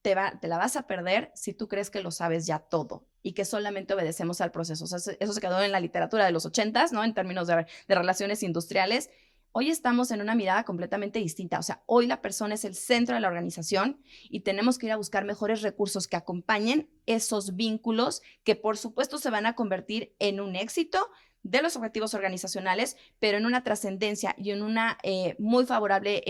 te la vas a perder si tú crees que lo sabes ya todo y que solamente obedecemos al proceso. O sea, eso se quedó en la literatura de los 80s, ¿no? En términos de relaciones industriales. Hoy estamos en una mirada completamente distinta. O sea, hoy la persona es el centro de la organización y tenemos que ir a buscar mejores recursos que acompañen esos vínculos que, por supuesto, se van a convertir en un éxito de los objetivos organizacionales, pero en una trascendencia y en una muy favorable,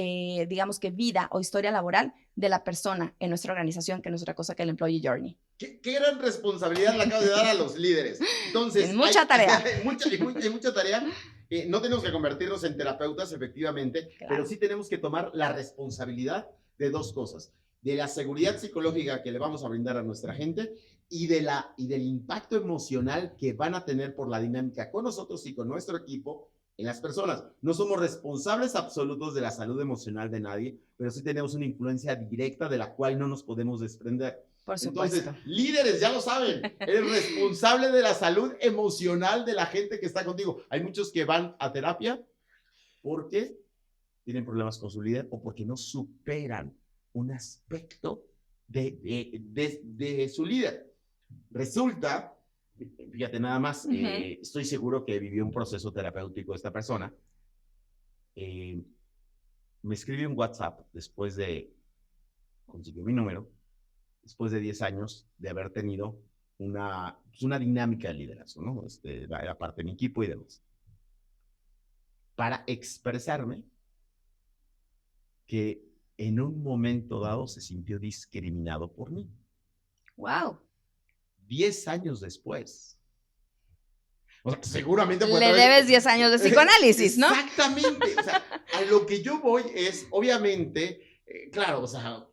digamos que vida o historia laboral de la persona en nuestra organización, que no es otra cosa que el Employee Journey. ¿Qué gran responsabilidad le acabo de dar a los líderes? Entonces, mucha tarea. Hay mucha tarea. No tenemos que convertirnos en terapeutas, efectivamente, claro, pero sí tenemos que tomar la responsabilidad de dos cosas: de la seguridad psicológica que le vamos a brindar a nuestra gente, y del impacto emocional que van a tener por la dinámica con nosotros y con nuestro equipo en las personas. No somos responsables absolutos de la salud emocional de nadie, pero sí tenemos una influencia directa de la cual no nos podemos desprender. Por supuesto. Entonces, líderes, ya lo saben, eres responsable de la salud emocional de la gente que está contigo. Hay muchos que van a terapia porque tienen problemas con su líder o porque no superan un aspecto de su líder. Resulta, fíjate nada más, estoy seguro que vivió un proceso terapéutico esta persona. Me escribió un WhatsApp después de, consiguió mi número, después de 10 años de haber tenido una dinámica de liderazgo, ¿no? Era parte de mi equipo y demás. Para expresarme que en un momento dado se sintió discriminado por mí. ¡Wow! 10 años después. O sea, seguramente le debes 10 años de psicoanálisis, ¿no? Exactamente. O sea, a lo que yo voy es, obviamente, claro, o sea,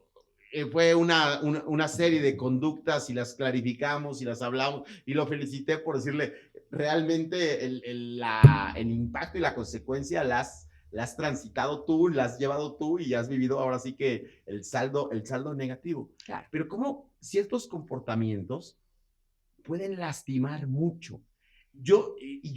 fue una serie de conductas y las clarificamos y las hablamos y lo felicité por decirle realmente el impacto y la consecuencia las la has transitado tú, la has llevado tú y has vivido ahora sí que el saldo negativo. Claro. Pero cómo ciertos comportamientos pueden lastimar mucho. Yo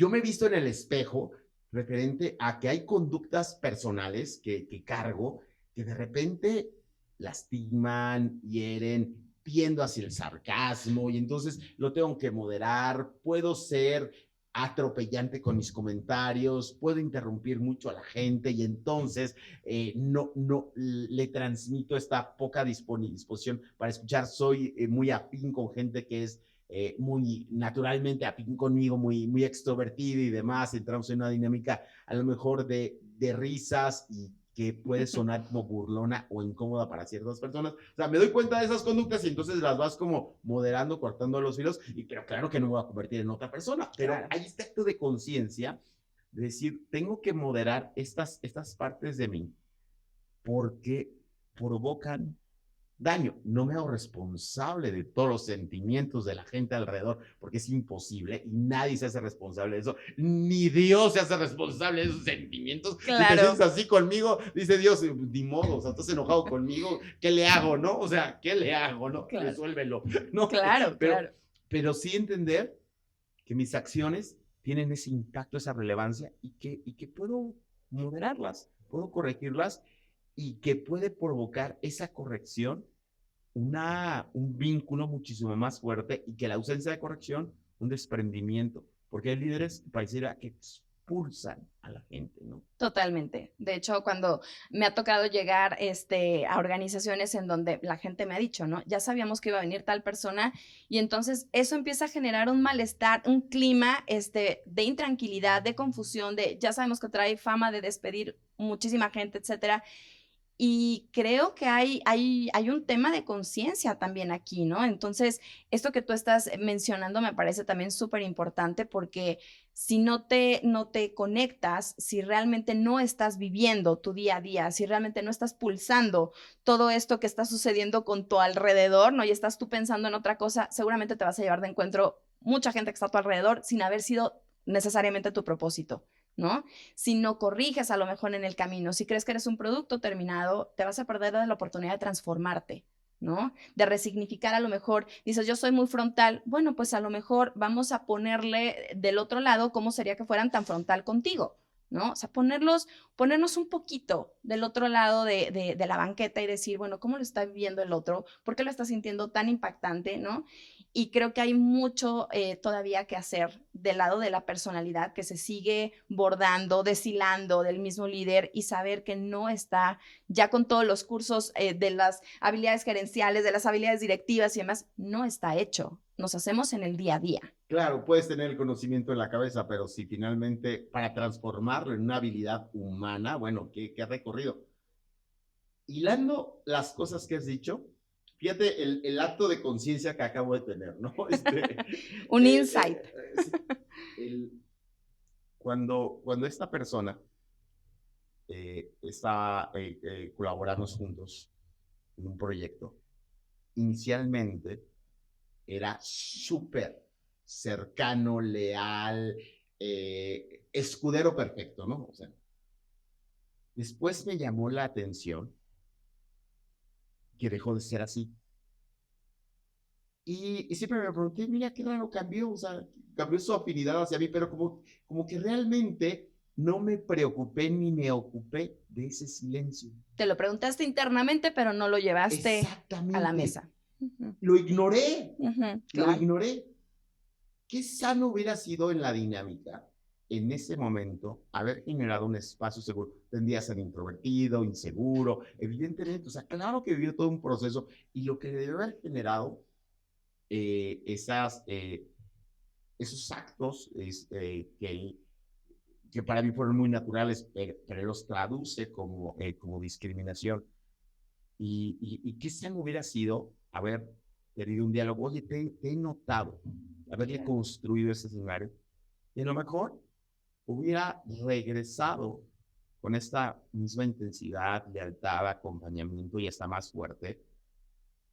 me he visto en el espejo referente a que hay conductas personales que cargo que de repente lastiman, hieren, tiendo hacia el sarcasmo y entonces lo tengo que moderar, puedo ser atropellante con mis comentarios, puedo interrumpir mucho a la gente y entonces no le transmito esta poca disposición para escuchar. Soy muy afín con gente que es muy naturalmente afín conmigo, muy extrovertido y demás. Entramos en una dinámica a lo mejor de risas y que puede sonar como burlona o incómoda para ciertas personas. O sea, me doy cuenta de esas conductas y entonces las vas como moderando, cortando los hilos, y pero claro que no me voy a convertir en otra persona, pero Claro. hay este acto de conciencia de decir, tengo que moderar estas partes de mí porque provocan daño. No me hago responsable de todos los sentimientos de la gente alrededor, porque es imposible y nadie se hace responsable de eso. Ni Dios se hace responsable de esos sentimientos. Claro. Si te sientes así conmigo, dice Dios, ni modo, o sea, estás enojado conmigo, ¿qué le hago, no? O sea, ¿qué le hago, no? Claro. Resuélvelo, ¿no? Claro, claro. Pero sí entender que mis acciones tienen ese impacto, esa relevancia y que puedo moderarlas, puedo corregirlas y que puede provocar esa corrección un vínculo muchísimo más fuerte y que la ausencia de corrección, un desprendimiento, porque hay líderes que pareciera que expulsan a la gente, ¿no? Totalmente. De hecho, cuando me ha tocado llegar a organizaciones en donde la gente me ha dicho, ¿no? Ya sabíamos que iba a venir tal persona y entonces eso empieza a generar un malestar, un clima de intranquilidad, de confusión, de ya sabemos que trae fama de despedir muchísima gente, etcétera. Y creo que hay un tema de conciencia también aquí, ¿no? Entonces, esto que tú estás mencionando me parece también súper importante porque si no te conectas, si realmente no estás viviendo tu día a día, si realmente no estás pulsando todo esto que está sucediendo con tu alrededor, ¿no? Y estás tú pensando en otra cosa, seguramente te vas a llevar de encuentro mucha gente que está a tu alrededor sin haber sido necesariamente tu propósito, ¿no? Si no corriges a lo mejor en el camino, si crees que eres un producto terminado, te vas a perder la oportunidad de transformarte, ¿no? De resignificar a lo mejor, dices, yo soy muy frontal, bueno, pues a lo mejor vamos a ponerle del otro lado cómo sería que fueran tan frontal contigo, ¿no? O sea, ponernos un poquito del otro lado de la banqueta y decir, bueno, ¿cómo lo está viviendo el otro? ¿Por qué lo está sintiendo tan impactante, no? Y creo que hay mucho todavía que hacer del lado de la personalidad que se sigue bordando, deshilando del mismo líder y saber que no está ya con todos los cursos de las habilidades gerenciales, de las habilidades directivas y demás, no está hecho. Nos hacemos en el día a día. Claro, puedes tener el conocimiento en la cabeza, pero si finalmente para transformarlo en una habilidad humana, bueno, ¿qué recorrido? Hilando las cosas que has dicho, fíjate el acto de conciencia que acabo de tener, ¿no? Un insight. Cuando esta persona estaba colaborando juntos en un proyecto, inicialmente era súper cercano, leal, escudero perfecto, ¿no? O sea, después me llamó la atención que dejó de ser así. Y siempre me pregunté, mira, qué raro cambió, o sea, cambió su afinidad hacia mí, pero como que realmente no me preocupé ni me ocupé de ese silencio. Te lo preguntaste internamente, pero no lo llevaste a la mesa. Lo ignoré, Claro. lo ignoré. Qué sano hubiera sido en la dinámica, en ese momento, haber generado un espacio seguro. Tendría a ser introvertido, inseguro, evidentemente, o sea, claro que vivió todo un proceso y lo que debe haber generado esos actos que para mí fueron muy naturales, pero los traduce como discriminación. Y qué sano hubiera sido haber tenido un diálogo. Oye, te he notado, haberle construido ese escenario. Y a lo mejor hubiera regresado con esta misma intensidad, lealtad, acompañamiento y hasta más fuerte,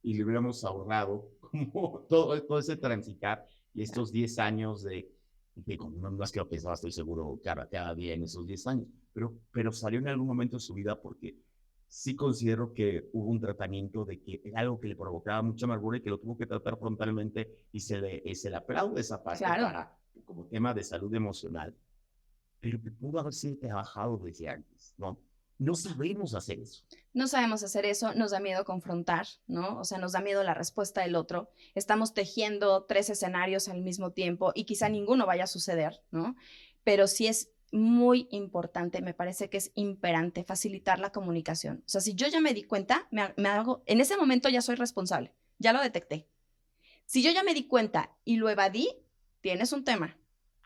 y le hubiéramos ahorrado como todo ese transitar y estos 10 años digo, no es que lo pensaba, estoy seguro, cada día en esos 10 años, pero salió en algún momento de su vida porque sí considero que hubo un tratamiento de que era algo que le provocaba mucha amargura y que lo tuvo que tratar frontalmente y se le aplaude esa parte Claro. como tema de salud emocional, pero que pudo haber sido trabajado desde antes, ¿no? No sabemos hacer eso. No sabemos hacer eso, nos da miedo confrontar, ¿no? O sea, nos da miedo la respuesta del otro. Estamos tejiendo 3 escenarios al mismo tiempo y quizá ninguno vaya a suceder, ¿no? Pero sí es muy importante, me parece que es imperante facilitar la comunicación. O sea, si yo ya me di cuenta, en ese momento ya soy responsable, ya lo detecté. Si yo ya me di cuenta y lo evadí, tienes un tema.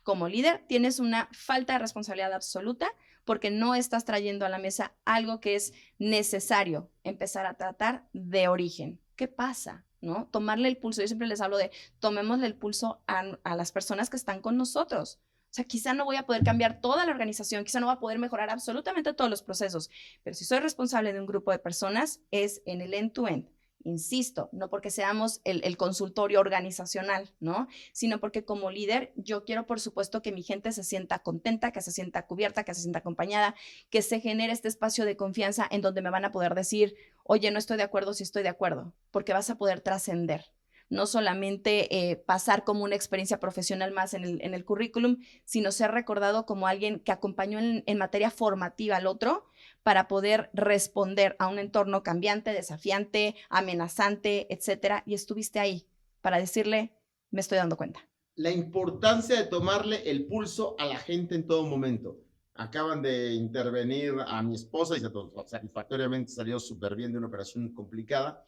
Como líder, tienes una falta de responsabilidad absoluta porque no estás trayendo a la mesa algo que es necesario empezar a tratar de origen. ¿Qué pasa? ¿No? Tomarle el pulso. Yo siempre les hablo de tomémosle el pulso a las personas que están con nosotros. O sea, quizá no voy a poder cambiar toda la organización, quizá no voy a poder mejorar absolutamente todos los procesos, pero si soy responsable de un grupo de personas, es en el end-to-end. Insisto, no porque seamos el consultorio organizacional, ¿no? Sino porque como líder yo quiero, por supuesto, que mi gente se sienta contenta, que se sienta cubierta, que se sienta acompañada, que se genere este espacio de confianza en donde me van a poder decir, oye, no estoy de acuerdo, sí estoy de acuerdo, porque vas a poder trascender. No solamente pasar como una experiencia profesional más en el currículum, sino ser recordado como alguien que acompañó en materia formativa al otro para poder responder a un entorno cambiante, desafiante, amenazante, etcétera, y estuviste ahí para decirle, me estoy dando cuenta. La importancia de tomarle el pulso a la gente en todo momento. Acaban de intervenir a mi esposa y satisfactoriamente salió súper bien de una operación complicada.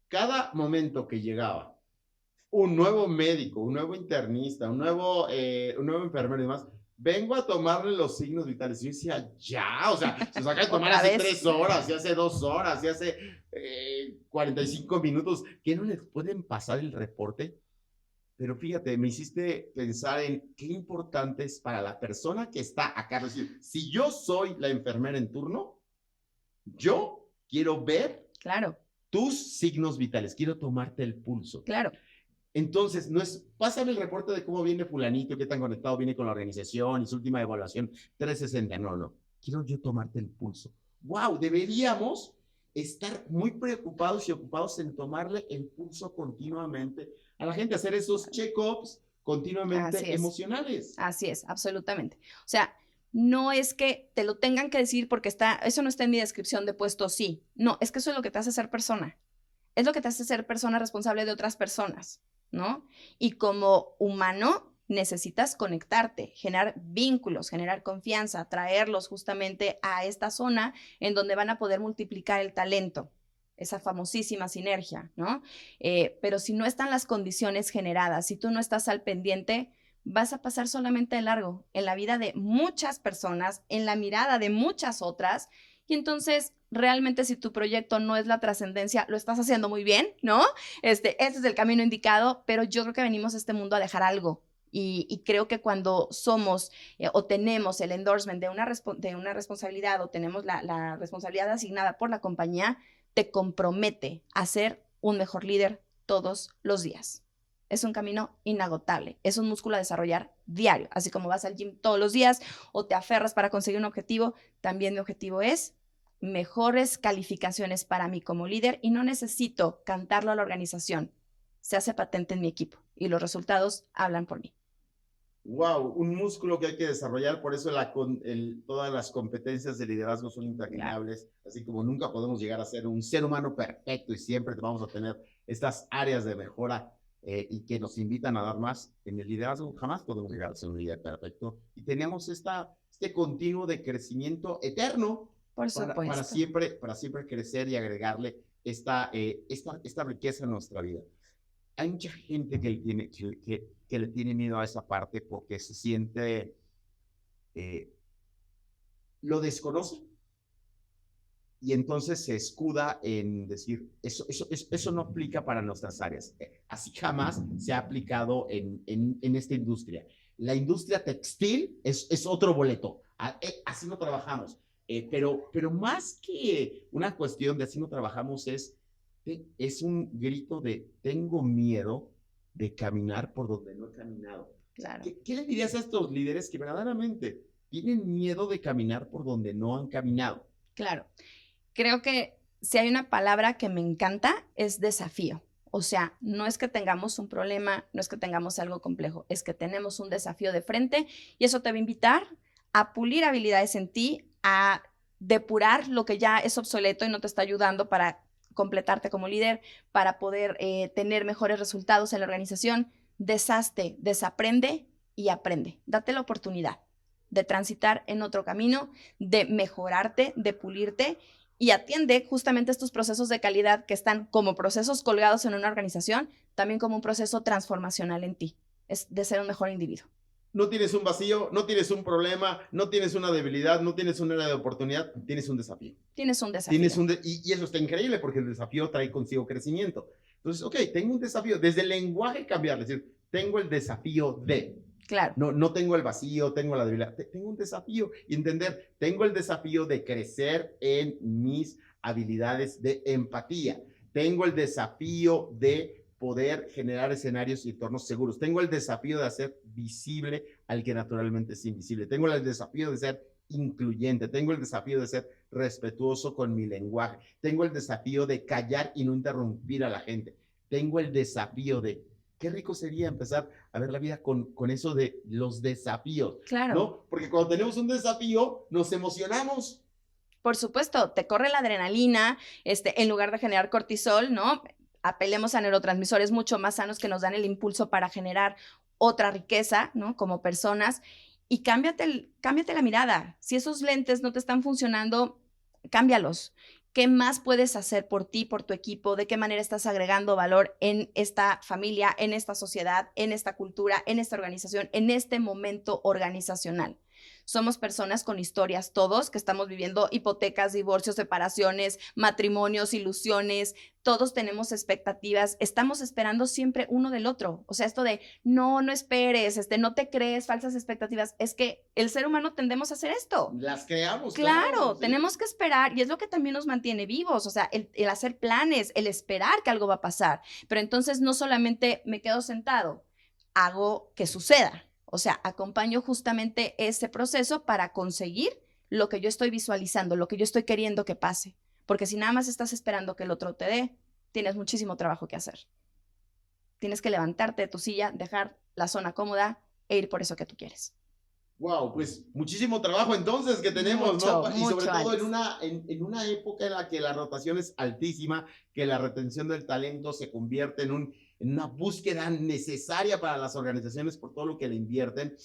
Cada momento que llegaba un nuevo médico, un nuevo internista, un nuevo enfermero y demás, vengo a tomarle los signos vitales. Y yo decía, ya, o sea, se saca de tomar hace 3 horas, y hace 2 horas, y hace 45 minutos, ¿qué no les pueden pasar el reporte? Pero fíjate, me hiciste pensar en qué importante es para la persona que está acá. Es decir, si yo soy la enfermera en turno, yo quiero ver Claro, tus signos vitales, quiero tomarte el pulso. claro. Entonces, no es, pásame el reporte de cómo viene fulanito, qué tan conectado viene con la organización y su última evaluación 360. No. Quiero yo tomarte el pulso. ¡Wow! Deberíamos estar muy preocupados y ocupados en tomarle el pulso continuamente a la gente, hacer esos check-ups continuamente emocionales. Así es, absolutamente. O sea, no es que te lo tengan que decir porque eso no está en mi descripción de puesto, sí. No, es que eso es lo que te hace ser persona. Es lo que te hace ser persona responsable de otras personas, ¿no? Y como humano necesitas conectarte, generar vínculos, generar confianza, traerlos justamente a esta zona en donde van a poder multiplicar el talento, esa famosísima sinergia, ¿no? Pero si no están las condiciones generadas, si tú no estás al pendiente, vas a pasar solamente de largo en la vida de muchas personas, en la mirada de muchas otras, y entonces realmente si tu proyecto no es la trascendencia, lo estás haciendo muy bien, ¿no? Este es el camino indicado, pero yo creo que venimos a este mundo a dejar algo. Y creo que cuando somos o tenemos el endorsement de una responsabilidad o tenemos la responsabilidad asignada por la compañía, te compromete a ser un mejor líder todos los días. Es un camino inagotable, es un músculo a desarrollar diario, así como vas al gym todos los días o te aferras para conseguir un objetivo, también mi objetivo es mejores calificaciones para mí como líder y no necesito cantarlo a la organización, se hace patente en mi equipo y los resultados hablan por mí. Wow, un músculo que hay que desarrollar, por eso todas las competencias de liderazgo son interminables, así como nunca podemos llegar a ser un ser humano perfecto y siempre vamos a tener estas áreas de mejora y que nos invitan a dar más. En el liderazgo jamás podemos llegar a ser un líder perfecto y tenemos este continuo de crecimiento eterno por supuesto. Para siempre crecer y agregarle esta riqueza en nuestra vida. Hay mucha gente que le tiene miedo a esa parte porque se siente, lo desconoce y entonces se escuda en decir, eso no aplica para nuestras áreas. Así jamás se ha aplicado en esta industria. La industria textil es otro boleto, así no trabajamos. Pero más que una cuestión de así no trabajamos es un grito de tengo miedo de caminar por donde no he caminado. Claro. ¿Qué le dirías a estos líderes que verdaderamente tienen miedo de caminar por donde no han caminado? Claro. Creo que si hay una palabra que me encanta, es desafío. O sea, no es que tengamos un problema, no es que tengamos algo complejo, es que tenemos un desafío de frente y eso te va a invitar a pulir habilidades en ti, a depurar lo que ya es obsoleto y no te está ayudando para completarte como líder, para poder tener mejores resultados en la organización. Deshazte, desaprende y aprende. Date la oportunidad de transitar en otro camino, de mejorarte, de pulirte y atiende justamente estos procesos de calidad que están como procesos colgados en una organización, también como un proceso transformacional en ti, es de ser un mejor individuo. No tienes un vacío, no tienes un problema, no tienes una debilidad, no tienes una área de oportunidad, tienes un desafío. Tienes un desafío. Y eso está increíble porque el desafío trae consigo crecimiento. Entonces, ok, tengo un desafío. Desde el lenguaje cambiar, es decir, tengo el desafío de. Claro. No tengo el vacío, tengo la debilidad. Tengo un desafío y entender, tengo el desafío de crecer en mis habilidades de empatía. Tengo el desafío de poder generar escenarios y entornos seguros. Tengo el desafío de hacer visible al que naturalmente es invisible. Tengo el desafío de ser incluyente. Tengo el desafío de ser respetuoso con mi lenguaje. Tengo el desafío de callar y no interrumpir a la gente. Tengo el desafío de... Qué rico sería empezar a ver la vida con eso de los desafíos. Claro. ¿No? Porque cuando tenemos un desafío, nos emocionamos. Por supuesto, te corre la adrenalina, en lugar de generar cortisol, ¿no? Apelemos a neurotransmisores mucho más sanos que nos dan el impulso para generar otra riqueza, ¿no? Como personas. Y cámbiate la mirada. Si esos lentes no te están funcionando, cámbialos. ¿Qué más puedes hacer por ti, por tu equipo? ¿De qué manera estás agregando valor en esta familia, en esta sociedad, en esta cultura, en esta organización, en este momento organizacional? Somos personas con historias todos, que estamos viviendo hipotecas, divorcios, separaciones, matrimonios, ilusiones. Todos tenemos expectativas. Estamos esperando siempre uno del otro. O sea, esto de no esperes, no te crees, falsas expectativas. Es que el ser humano tendemos a hacer esto. Las creamos. Claro, ¿sí? Tenemos que esperar y es lo que también nos mantiene vivos. O sea, el hacer planes, el esperar que algo va a pasar. Pero entonces no solamente me quedo sentado, hago que suceda. O sea, acompaño justamente ese proceso para conseguir lo que yo estoy visualizando, lo que yo estoy queriendo que pase. Porque si nada más estás esperando que el otro te dé, tienes muchísimo trabajo que hacer. Tienes que levantarte de tu silla, dejar la zona cómoda e ir por eso que tú quieres. Wow, pues muchísimo trabajo entonces que tenemos, mucho, ¿no? Y sobre todo Alex. en una época en la que la rotación es altísima, que la retención del talento se convierte en una búsqueda necesaria para las organizaciones por todo lo que le invierten,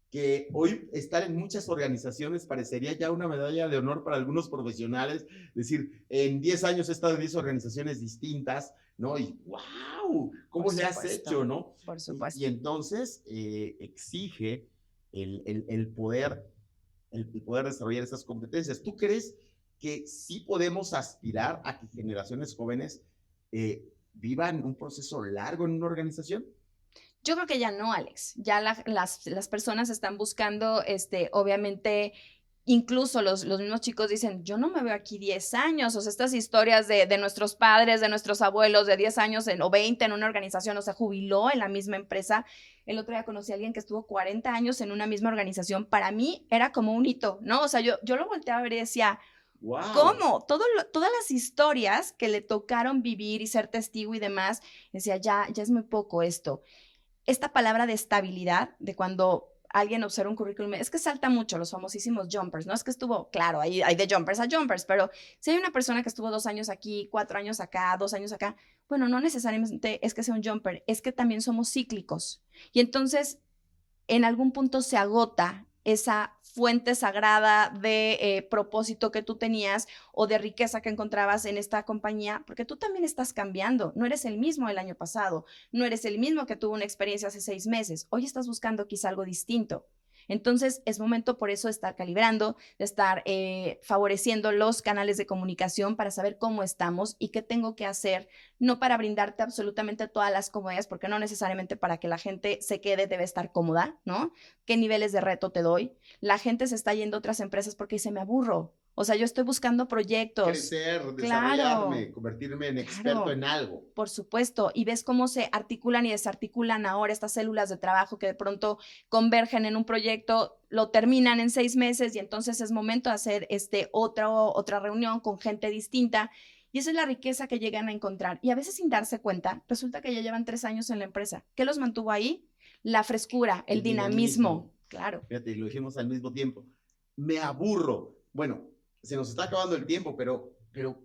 que hoy estar en muchas organizaciones parecería ya una medalla de honor para algunos profesionales. Es decir, en 10 años he estado en 10 organizaciones distintas, ¿no? Y wow, ¿cómo le has hecho, no? Por supuesto. Y entonces exige el poder desarrollar esas competencias. ¿Tú crees que sí podemos aspirar a que generaciones jóvenes vivan un proceso largo en una organización? Yo creo que ya no, Alex. Ya las personas están buscando, obviamente, incluso los mismos chicos dicen, yo no me veo aquí 10 años. O sea, estas historias de nuestros padres, de nuestros abuelos, de 10 años o 20 en una organización, o sea, jubiló en la misma empresa. El otro día conocí a alguien que estuvo 40 años en una misma organización. Para mí era como un hito, ¿no? O sea, yo lo volteaba a ver y decía, wow. ¿Cómo? Todas las historias que le tocaron vivir y ser testigo y demás, decía, ya es muy poco esto. Esta palabra de estabilidad, de cuando alguien observa un currículum, es que salta mucho los famosísimos jumpers, ¿no? Es que estuvo, claro, hay de jumpers a jumpers, pero si hay una persona que estuvo 2 años aquí, 4 años acá, 2 años acá, bueno, no necesariamente es que sea un jumper, es que también somos cíclicos. Y entonces, en algún punto se agota esa fuente sagrada de propósito que tú tenías o de riqueza que encontrabas en esta compañía, porque tú también estás cambiando, no eres el mismo el año pasado, no eres el mismo que tuvo una experiencia hace 6 meses, hoy estás buscando quizá algo distinto. Entonces, es momento por eso de estar calibrando, de estar favoreciendo los canales de comunicación para saber cómo estamos y qué tengo que hacer, no para brindarte absolutamente todas las comodidades, porque no necesariamente para que la gente se quede debe estar cómoda, ¿no? ¿Qué niveles de reto te doy? La gente se está yendo a otras empresas porque dice, me aburro. O sea, yo estoy buscando proyectos. Crecer, desarrollarme, convertirme en experto en algo. Por supuesto. Y ves cómo se articulan y desarticulan ahora estas células de trabajo que de pronto convergen en un proyecto, lo terminan en 6 meses y entonces es momento de hacer otra reunión con gente distinta. Y esa es la riqueza que llegan a encontrar. Y a veces sin darse cuenta, resulta que ya llevan 3 años en la empresa. ¿Qué los mantuvo ahí? La frescura, el dinamismo. Claro. Fíjate, lo dijimos al mismo tiempo. Me aburro. Bueno, se nos está acabando el tiempo, pero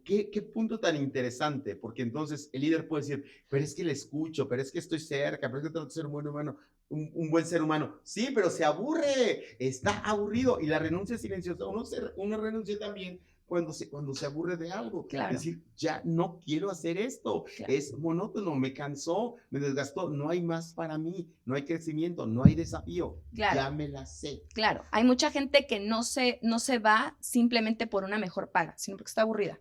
qué punto tan interesante, porque entonces el líder puede decir, pero es que le escucho, pero es que estoy cerca, pero es que trato de ser un buen humano, un buen ser humano. Sí, pero se aburre, está aburrido, y la renuncia es silenciosa. Uno renuncia también cuando se aburre de algo. Claro. Es decir, ya no quiero hacer esto, claro. Es monótono, me cansó, me desgastó, no hay más para mí, no hay crecimiento, no hay desafío, claro. Ya me la sé. Claro, hay mucha gente que no se va simplemente por una mejor paga, sino porque está aburrida.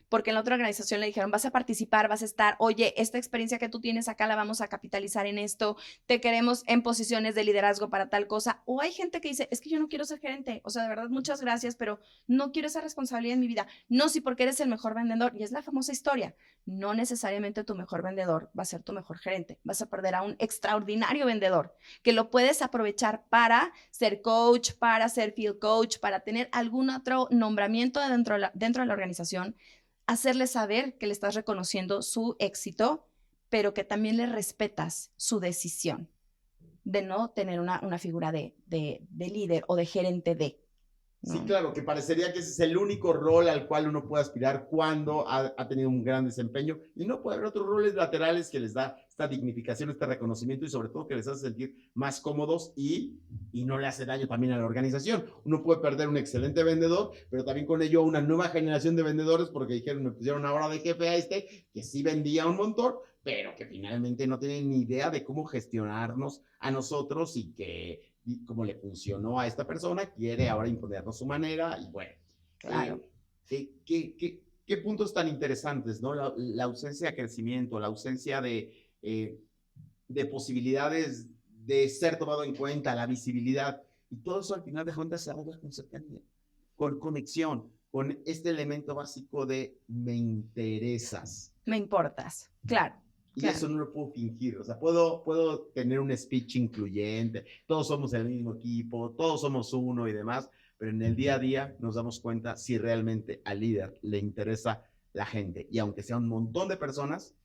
Porque en la otra organización le dijeron, vas a participar, vas a estar, oye, esta experiencia que tú tienes acá la vamos a capitalizar en esto, te queremos en posiciones de liderazgo para tal cosa. O hay gente que dice, es que yo no quiero ser gerente, o sea, de verdad, muchas gracias, pero no quiero esa responsabilidad en mi vida. No, sí, porque eres el mejor vendedor. Y es la famosa historia. No necesariamente tu mejor vendedor va a ser tu mejor gerente. Vas a perder a un extraordinario vendedor que lo puedes aprovechar para ser coach, para ser field coach, para tener algún otro nombramiento dentro de la organización. Hacerle saber que le estás reconociendo su éxito, pero que también le respetas su decisión de no tener una figura de líder o de gerente de. ¿No? Sí, claro, que parecería que ese es el único rol al cual uno puede aspirar cuando ha tenido un gran desempeño, y no puede haber otros roles laterales que les da esta dignificación, este reconocimiento, y sobre todo que les hace sentir más cómodos y no le hace daño también a la organización. Uno puede perder un excelente vendedor, pero también con ello una nueva generación de vendedores, porque dijeron, me pusieron ahora de jefe a que sí vendía un montón, pero que finalmente no tienen ni idea de cómo gestionarnos a nosotros, y como le funcionó a esta persona, quiere ahora imponernos su manera. Y bueno, claro. ¿Qué puntos tan interesantes, ¿no? La ausencia de crecimiento, la ausencia de posibilidades de ser tomado en cuenta, la visibilidad, y todo eso al final de cuentas se ahoga con cercanía, con conexión, con este elemento básico de me interesas. Me importas, claro. Y claro. eso no lo puedo fingir. O sea, puedo tener un speech incluyente, todos somos el mismo equipo, todos somos uno y demás, pero en el día a día nos damos cuenta si realmente al líder le interesa la gente. Y aunque sea un montón de personas,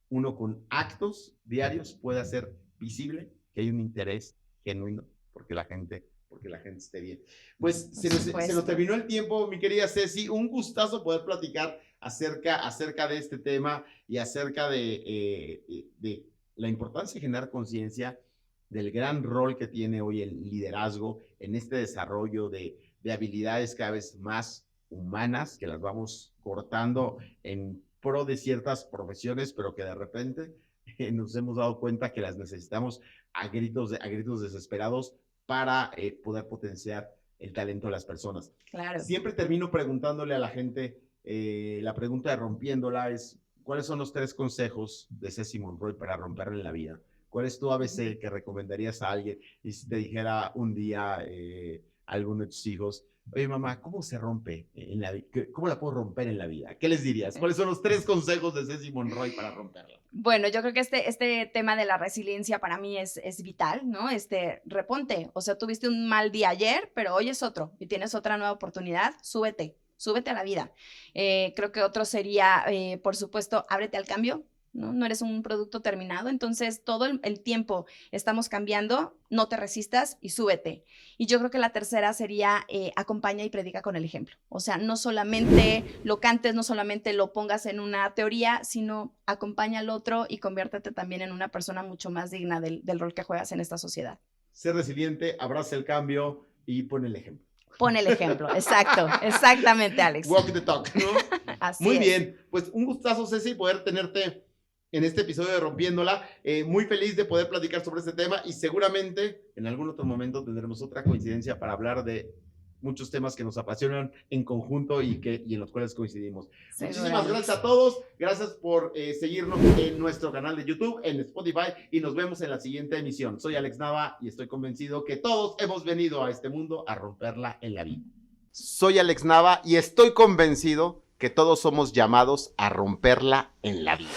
uno con actos diarios puede hacer visible que hay un interés genuino porque la gente esté bien. Pues se nos terminó el tiempo, mi querida Ceci. Un gustazo poder platicar acerca de este tema y acerca de la importancia de generar conciencia del gran rol que tiene hoy el liderazgo en este desarrollo de habilidades cada vez más humanas, que las vamos cortando en pro de ciertas profesiones, pero que de repente nos hemos dado cuenta que las necesitamos a gritos desesperados para poder potenciar el talento de las personas. Claro. Siempre termino preguntándole a la gente, la pregunta de rompiéndola es, ¿cuáles son los 3 consejos de Ceci Monroy para romperla en la vida? ¿Cuál es tu ABC que recomendarías a alguien? Y si te dijera un día alguno de tus hijos, oye mamá, ¿cómo se rompe en la vida? ¿Cómo la puedo romper en la vida? ¿Qué les dirías? ¿Cuáles son los 3 consejos de Ceci Monroy para romperla? Bueno, yo creo que este tema de la resiliencia para mí es vital, ¿no? Reponte, o sea, tuviste un mal día ayer, pero hoy es otro y tienes otra nueva oportunidad, súbete a la vida. Creo que otro sería, por supuesto, ábrete al cambio, ¿no? No eres un producto terminado, entonces todo el tiempo estamos cambiando, no te resistas y súbete. Y yo creo que la tercera sería acompaña y predica con el ejemplo. O sea, no solamente lo cantes, no solamente lo pongas en una teoría, sino acompaña al otro y conviértete también en una persona mucho más digna del rol que juegas en esta sociedad. Ser resiliente, abraza el cambio y pon el ejemplo. Pon el ejemplo, exacto, exactamente, Alex. Walk the talk, ¿no? Así Muy es. Bien, pues un gustazo, Ceci, poder tenerte en este episodio de Rompiéndola. Muy feliz de poder platicar sobre este tema, y seguramente en algún otro momento tendremos otra coincidencia para hablar de muchos temas que nos apasionan en conjunto y en los cuales coincidimos. Muchísimas gracias a todos. Gracias por seguirnos en nuestro canal de YouTube, en Spotify, y nos vemos en la siguiente emisión. Soy Alex Nava y estoy convencido que todos hemos venido a este mundo a romperla en la vida. Soy Alex Nava y estoy convencido que todos somos llamados a romperla en la vida.